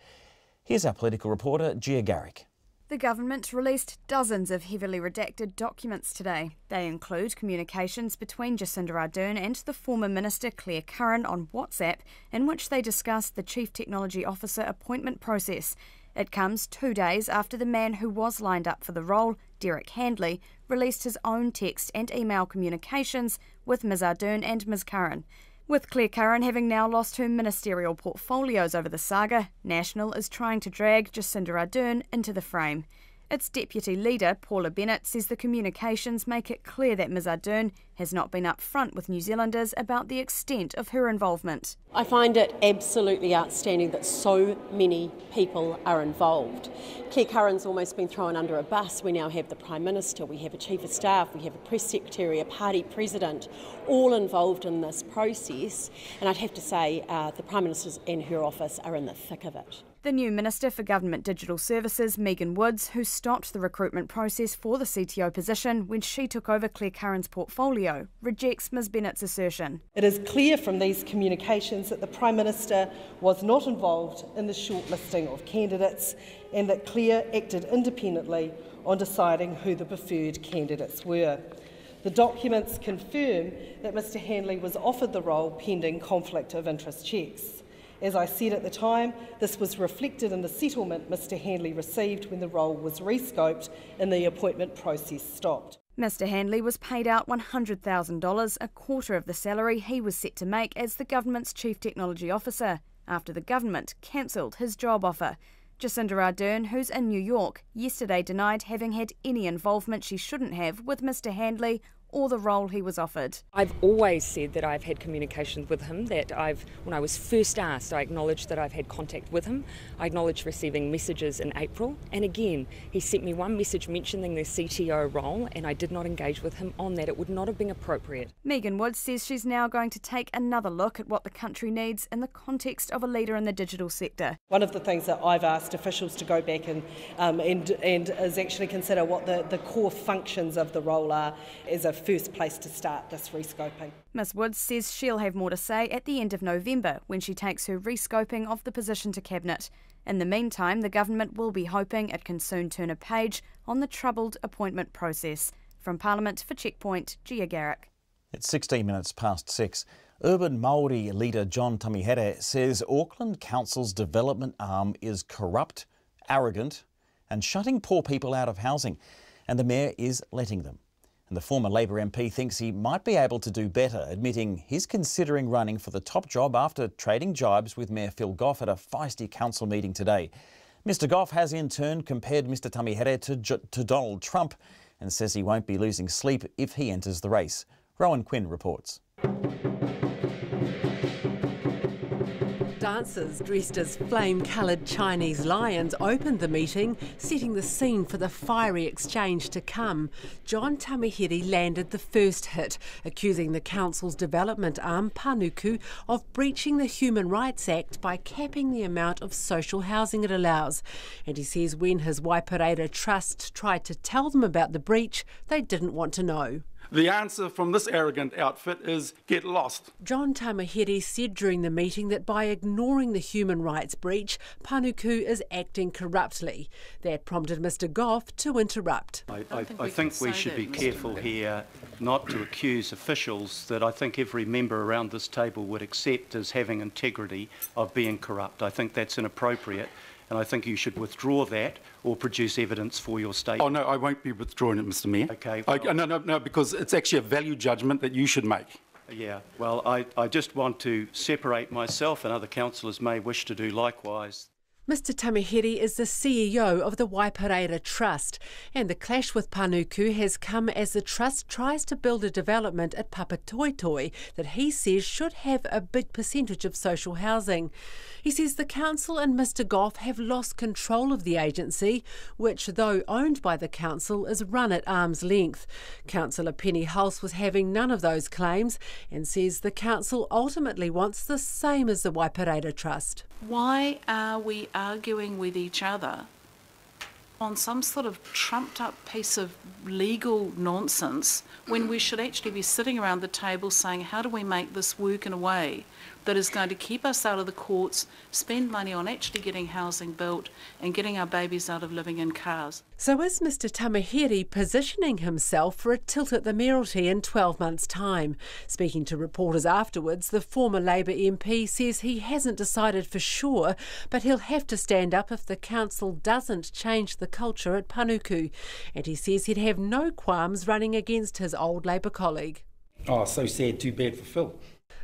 Here's our political reporter, Gia Garrick. The government released dozens of heavily redacted documents today. They include communications between Jacinda Ardern and the former Minister Claire Curran on WhatsApp, in which they discussed the Chief Technology Officer appointment process. It comes 2 days after the man who was lined up for the role, Derek Handley, released his own text and email communications with Ms Ardern and Ms Curran. With Claire Curran having now lost her ministerial portfolios over the saga, National is trying to drag Jacinda Ardern into the frame. Its deputy leader, Paula Bennett, says the communications make it clear that Ms Ardern has not been upfront with New Zealanders about the extent of her involvement. I find it absolutely outstanding that so many people are involved. Claire Curran's almost been thrown under a bus. We now have the Prime Minister, we have a Chief of Staff, we have a Press Secretary, a Party President, all involved in this process. And I'd have to say the Prime Minister and her office are in the thick of it. The new Minister for Government Digital Services, Megan Woods, who stopped the recruitment process for the CTO position when she took over Claire Curran's portfolio, rejects Ms Bennett's assertion. It is clear from these communications that the Prime Minister was not involved in the shortlisting of candidates and that Claire acted independently on deciding who the preferred candidates were. The documents confirm that Mr Handley was offered the role pending conflict of interest checks. As I said at the time, this was reflected in the settlement Mr Handley received when the role was rescoped and the appointment process stopped. Mr Handley was paid out $100,000, a quarter of the salary he was set to make as the government's Chief Technology Officer, after the government cancelled his job offer. Jacinda Ardern, who's in New York, yesterday denied having had any involvement she shouldn't have with Mr Handley or the role he was offered. I've always said that I've had communications with him, that when I was first asked, I acknowledged that I've had contact with him. I acknowledged receiving messages in April, and again, he sent me one message mentioning the CTO role, and I did not engage with him on that. It would not have been appropriate. Megan Woods says she's now going to take another look at what the country needs in the context of a leader in the digital sector. One of the things that I've asked officials to go back and is actually consider what the core functions of the role are as a first place to start this rescoping. Ms Woods says she'll have more to say at the end of November when she takes her rescoping of the position to Cabinet. In the meantime, the government will be hoping it can soon turn a page on the troubled appointment process. From Parliament for Checkpoint, Gia Garrick. It's 16 minutes past 6. Urban Māori leader John Tamihere says Auckland Council's development arm is corrupt, arrogant and shutting poor people out of housing, and the Mayor is letting them. And the former Labour MP thinks he might be able to do better, admitting he's considering running for the top job after trading jibes with Mayor Phil Goff at a feisty council meeting today. Mr Goff has in turn compared Mr Tamihere to Donald Trump and says he won't be losing sleep if he enters the race. Rowan Quinn reports. Dancers dressed as flame-coloured Chinese lions opened the meeting, setting the scene for the fiery exchange to come. John Tamihere landed the first hit, accusing the council's development arm, Panuku, of breaching the Human Rights Act by capping the amount of social housing it allows. And he says when his Waipareira Trust tried to tell them about the breach, they didn't want to know. The answer from this arrogant outfit is get lost. John Tamihere said during the meeting that by ignoring the human rights breach, Panuku is acting corruptly. That prompted Mr Goff to interrupt. I think we should be careful here not to accuse officials that I think every member around this table would accept as having integrity of being corrupt. I think that's inappropriate. And I think you should withdraw that or produce evidence for your statement. Oh, no, I won't be withdrawing it, Mr Mayor. Okay. Well, no, because it's actually a value judgment that you should make. Yeah, well, I just want to separate myself, and other councillors may wish to do likewise. Mr Tamihere is the CEO of the Waipareira Trust, and the clash with Panuku has come as the Trust tries to build a development at Papatoetoe that he says should have a big percentage of social housing. He says the council and Mr Goff have lost control of the agency, which, though owned by the council, is run at arm's length. Councillor Penny Hulse was having none of those claims and says the council ultimately wants the same as the Waipareira Trust. Why are we arguing with each other on some sort of trumped up piece of legal nonsense when we should actually be sitting around the table saying, how do we make this work in a way that is going to keep us out of the courts, spend money on actually getting housing built and getting our babies out of living in cars. So is Mr Tamihere positioning himself for a tilt at the mayoralty in 12 months' time? Speaking to reporters afterwards, the former Labour MP says he hasn't decided for sure, but he'll have to stand up if the council doesn't change the culture at Panuku. And he says he'd have no qualms running against his old Labour colleague. Oh, so sad, too bad for Phil.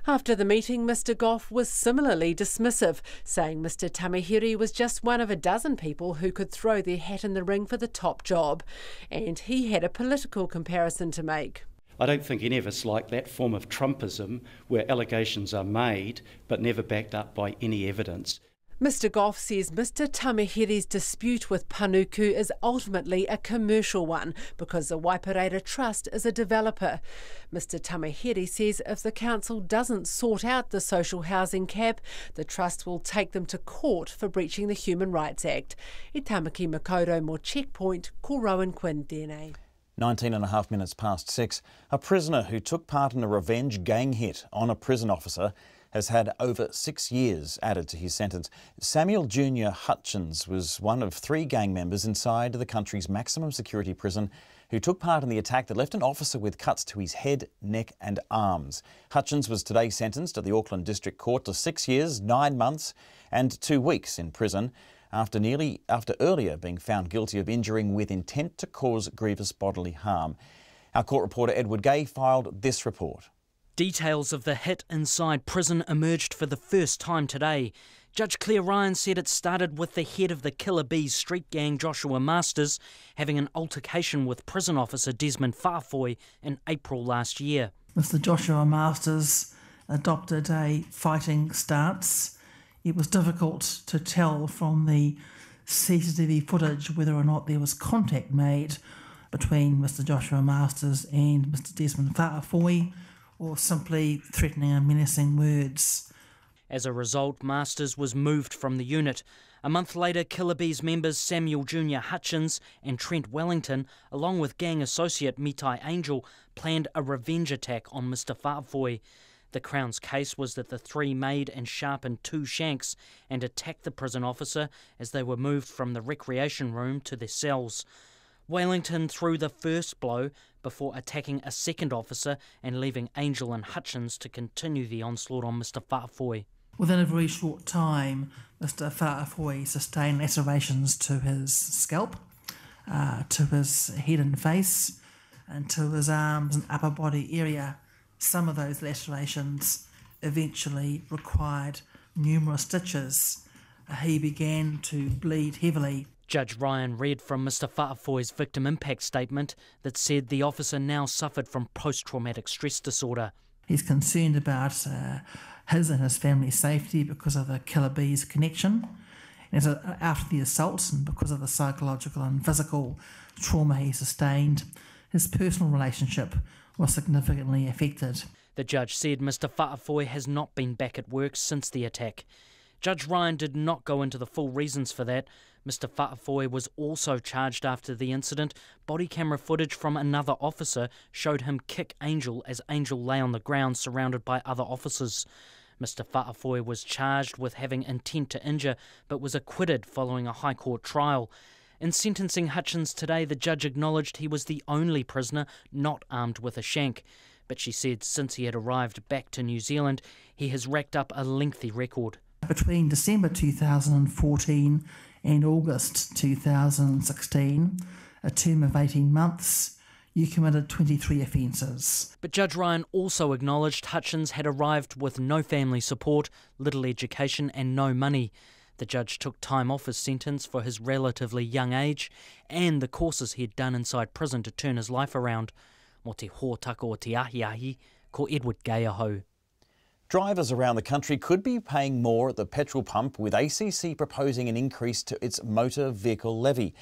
After the meeting, Mr Goff was similarly dismissive, saying Mr Tamihere was just one of a dozen people who could throw their hat in the ring for the top job. And he had a political comparison to make. I don't think any of us like that form of Trumpism where allegations are made but never backed up by any evidence. Mr Goff says Mr Tamihere's dispute with Panuku is ultimately a commercial one because the Waipareira Trust is a developer. Mr Tamihere says if the council doesn't sort out the social housing cap, the trust will take them to court for breaching the Human Rights Act. I Tamaki Makoto mo Checkpoint, ko Rowan Quinn DNA. 19.5 minutes past 6. A prisoner who took part in a revenge gang hit on a prison officer has had over 6 years added to his sentence. Samuel Jr. Hutchins was one of 3 gang members inside the country's maximum security prison who took part in the attack that left an officer with cuts to his head, neck and arms. Hutchins was today sentenced at the Auckland District Court to 6 years, 9 months and 2 weeks in prison after earlier being found guilty of injuring with intent to cause grievous bodily harm. Our court reporter Edward Gay filed this report. Details of the hit inside prison emerged for the first time today. Judge Claire Ryan said it started with the head of the Killer Bees street gang, Joshua Masters, having an altercation with prison officer Desmond Fa'afoi in April last year. Mr Joshua Masters adopted a fighting stance. It was difficult to tell from the CCTV footage whether or not there was contact made between Mr Joshua Masters and Mr Desmond Fa'afoi, or simply threatening and menacing words. As a result, Masters was moved from the unit. A month later, Killer Bees members Samuel Jr. Hutchins and Trent Wellington, along with gang associate Mitai Angel, planned a revenge attack on Mr Fa'afoi. The Crown's case was that the 3 made and sharpened 2 shanks and attacked the prison officer as they were moved from the recreation room to their cells. Wellington threw the first blow before attacking a second officer and leaving Angel and Hutchins to continue the onslaught on Mr Fa'afoi. Within a very short time, Mr Fa'afoi sustained lacerations to his scalp, to his head and face, and to his arms and upper body area. Some of those lacerations eventually required numerous stitches. He began to bleed heavily. Judge Ryan read from Mr Fa'afoi's victim impact statement that said the officer now suffered from post-traumatic stress disorder. He's concerned about his and his family's safety because of the Killer Bees connection. And after the assault and because of the psychological and physical trauma he sustained, his personal relationship was significantly affected. The judge said Mr Fa'afoi has not been back at work since the attack. Judge Ryan did not go into the full reasons for that. Mr Fa'afoi was also charged after the incident. Body camera footage from another officer showed him kick Angel as Angel lay on the ground surrounded by other officers. Mr Fa'afoi was charged with having intent to injure but was acquitted following a High Court trial. In sentencing Hutchins today, the judge acknowledged he was the only prisoner not armed with a shank. But she said since he had arrived back to New Zealand, he has racked up a lengthy record. Between December 2014 and August 2016, a term of 18 months, you committed 23 offences. But Judge Ryan also acknowledged Hutchins had arrived with no family support, little education and no money. The judge took time off his sentence for his relatively young age and the courses he had done inside prison to turn his life around. Mo te hōtaka o te ahi, ko Edward Gay ahau. Drivers around the country could be paying more at the petrol pump, with ACC proposing an increase to its motor vehicle levy.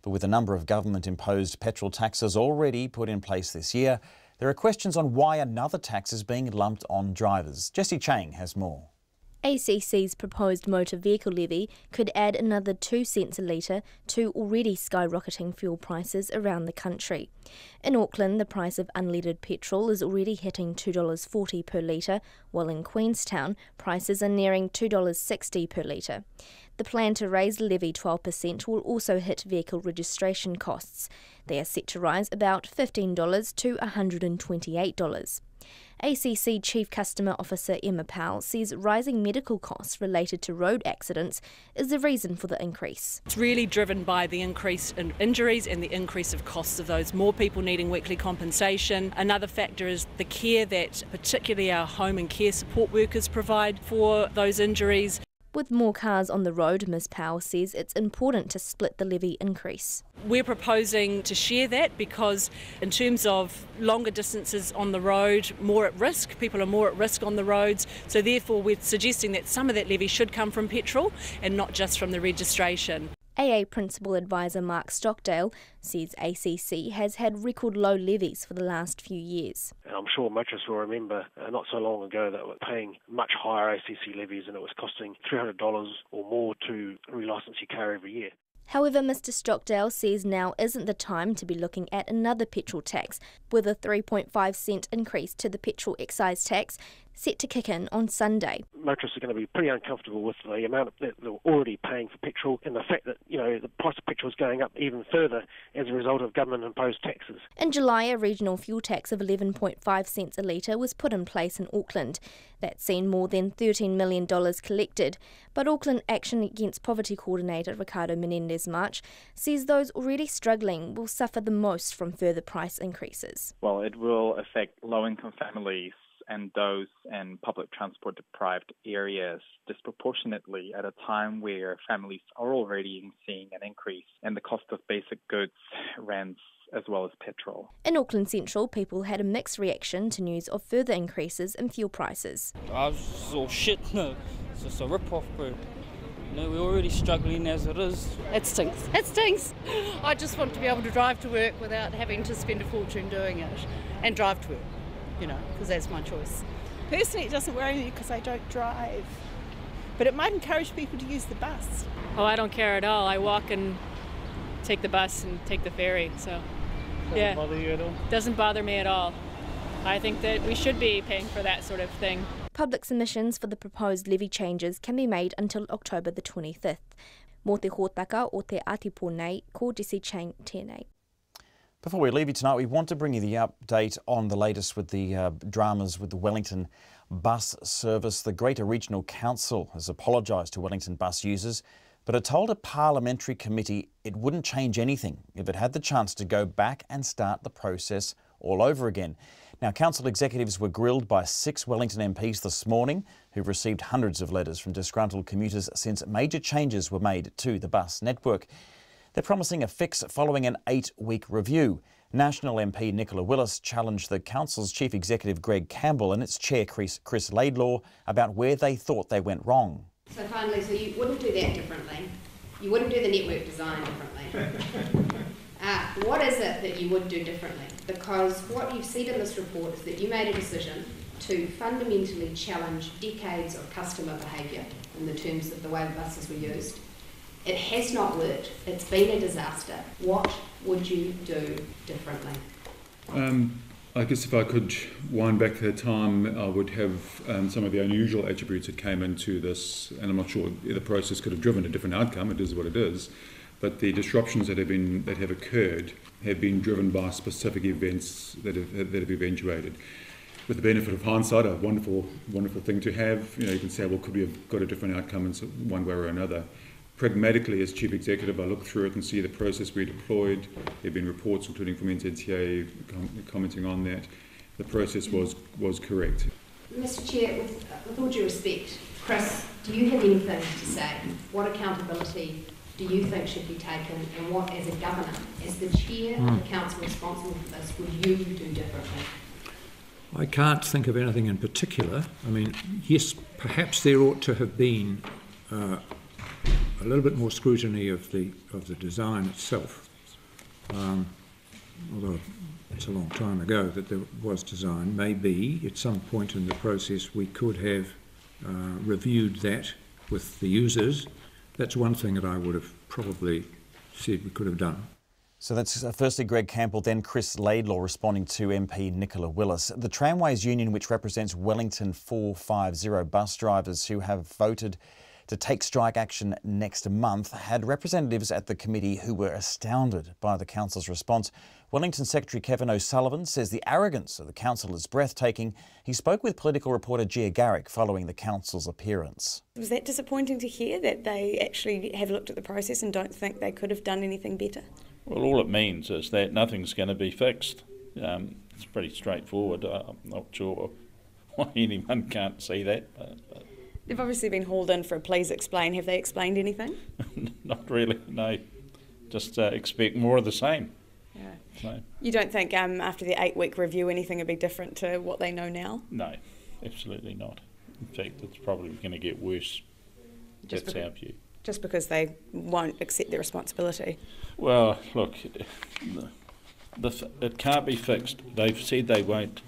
But with a number of government-imposed petrol taxes already put in place this year, there are questions on why another tax is being lumped on drivers. Jessie Chang has more. ACC's proposed motor vehicle levy could add another 2 cents a litre to already skyrocketing fuel prices around the country. In Auckland, the price of unleaded petrol is already hitting $2.40 per litre, while in Queenstown, prices are nearing $2.60 per litre. The plan to raise the levy 12% will also hit vehicle registration costs. They are set to rise about $15 to $128. ACC Chief Customer Officer Emma Powell says rising medical costs related to road accidents is the reason for the increase. It's really driven by the increase in injuries and the increase of costs of those, more people needing weekly compensation. Another factor is the care that particularly our home and care support workers provide for those injuries. With more cars on the road, Ms Powell says it's important to split the levy increase. We're proposing to share that because in terms of longer distances on the road, more at risk, people are more at risk on the roads, so therefore we're suggesting that some of that levy should come from petrol and not just from the registration. AA Principal Advisor Mark Stockdale says ACC has had record low levies for the last few years. I'm sure motorists will remember not so long ago that were paying much higher ACC levies and it was costing $300 or more to relicense your car every year. However, Mr Stockdale says now isn't the time to be looking at another petrol tax, with a 3.5 cent increase to the petrol excise tax set to kick in on Sunday. Motorists are going to be pretty uncomfortable with the amount that they're already paying for petrol and the fact that, the price of petrol is going up even further as a result of government-imposed taxes. In July, a regional fuel tax of 11.5 cents a litre was put in place in Auckland. That's seen more than $13 million collected. But Auckland Action Against Poverty Coordinator Ricardo Menendez-March says those already struggling will suffer the most from further price increases. Well, it will affect low-income families and those in public transport deprived areas disproportionately at a time where families are already seeing an increase in the cost of basic goods, rents, as well as petrol. In Auckland Central, people had a mixed reaction to news of further increases in fuel prices. I was just all shit, no. It's just a rip-off, bro. We're already struggling as it is. It stinks. It stinks. I just want to be able to drive to work without having to spend a fortune doing it and drive to work. Because that's my choice. Personally, it doesn't worry me because I don't drive. But it might encourage people to use the bus. Oh, I don't care at all. I walk and take the bus and take the ferry, so yeah. Doesn't bother you at all? Doesn't bother me at all. I think that we should be paying for that sort of thing. Public submissions for the proposed levy changes can be made until October the 25th. Mō te hōtaka o te atipo nei, ko Jesse Chang tēnei. Before we leave you tonight, we want to bring you the update on the latest with the dramas with the Wellington bus service. The Greater Regional Council has apologised to Wellington bus users, but it told a parliamentary committee it wouldn't change anything if it had the chance to go back and start the process all over again. Now, council executives were grilled by 6 Wellington MPs this morning who've received hundreds of letters from disgruntled commuters since major changes were made to the bus network. They're promising a fix following an 8-week review. National MP Nicola Willis challenged the council's chief executive Greg Campbell and its chair Chris Laidlaw about where they thought they went wrong. So finally, so you wouldn't do that differently. You wouldn't do the network design differently. What is it that you would do differently? Because what you've said in this report is that you made a decision to fundamentally challenge decades of customer behaviour in the terms of the way the buses were used. It has not worked. It's been a disaster. What would you do differently? I guess if I could wind back the time, I would have some of the unusual attributes that came into this, and I'm not sure the process could have driven a different outcome. It is what it is. But the disruptions that have occurred have been driven by specific events that have eventuated. With the benefit of hindsight, a wonderful thing to have. You can say, well, could we have got a different outcome in one way or another? Pragmatically, as chief executive, I look through it and see the process we deployed. There have been reports, including from NZTA, commenting on that. The process was correct. Mr. Chair, with all due respect, Chris, do you have anything to say? What accountability do you think should be taken, and what, as a governor, as the chair of the council responsible for this, would you do differently? I can't think of anything in particular. I mean, yes, perhaps there ought to have been a little bit more scrutiny of the design itself, although it's a long time ago that there was design. Maybe at some point in the process we could have reviewed that with the users, that's one thing that I would have probably said we could have done. So that's firstly Greg Campbell, then Chris Laidlaw responding to MP Nicola Willis. The Tramways Union, which represents Wellington 450 bus drivers who have voted to take strike action next month, had representatives at the committee who were astounded by the council's response. Wellington Secretary Kevin O'Sullivan says the arrogance of the council is breathtaking. He spoke with political reporter Gia Garrick following the council's appearance. Was that disappointing to hear, that they actually have looked at the process and don't think they could have done anything better? Well, all it means is that nothing's going to be fixed. It's pretty straightforward. I'm not sure why anyone can't see that. But They've obviously been hauled in for a please explain. Have they explained anything? Not really, no. Just expect more of the same. Yeah. So, you don't think after the 8-week review anything would be different to what they know now? no, absolutely not. In fact, it's probably going to get worse. That's our view. Just because they won't accept their responsibility? Well, look, it can't be fixed. They've said they won't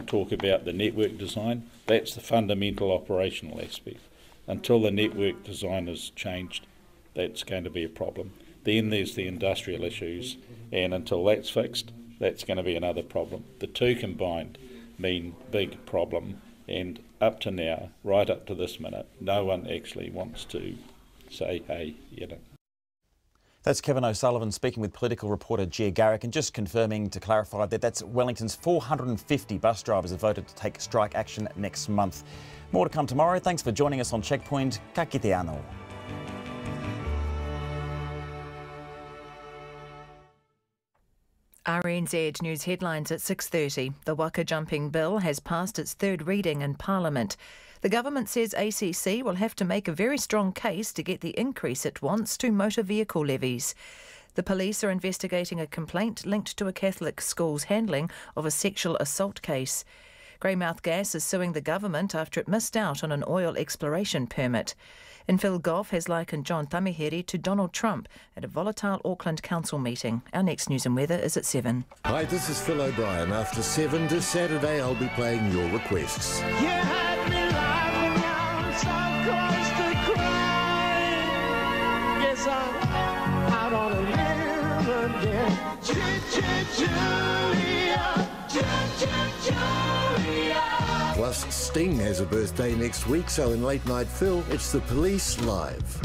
talk about the network design. That's the fundamental operational aspect. Until the network design is changed, that's going to be a problem. Then there's the industrial issues, and until that's fixed, that's going to be another problem. The two combined mean big problem, and up to now, right up to this minute, no one actually wants to say, hey, you know. That's Kevin O'Sullivan speaking with political reporter Gia Garrick, and just confirming to clarify that that's Wellington's 450 bus drivers have voted to take strike action next month. More to come tomorrow. Thanks for joining us on Checkpoint. Ka kite anō. RNZ News headlines at 6:30. The Waka Jumping Bill has passed its third reading in Parliament. The government says ACC will have to make a very strong case to get the increase it wants to motor vehicle levies. The police are investigating a complaint linked to a Catholic school's handling of a sexual assault case. Greymouth Gas is suing the government after it missed out on an oil exploration permit. And Phil Goff has likened John Tamihere to Donald Trump at a volatile Auckland Council meeting. Our next news and weather is at 7. Hi, this is Phil O'Brien. After 7 this Saturday, I'll be playing your requests. You had me laughing out so close to crying. Guess I'm out on a limb again. Julia, Julia. Plus, Sting has a birthday next week, so in Late Night Phil, it's the Police Live.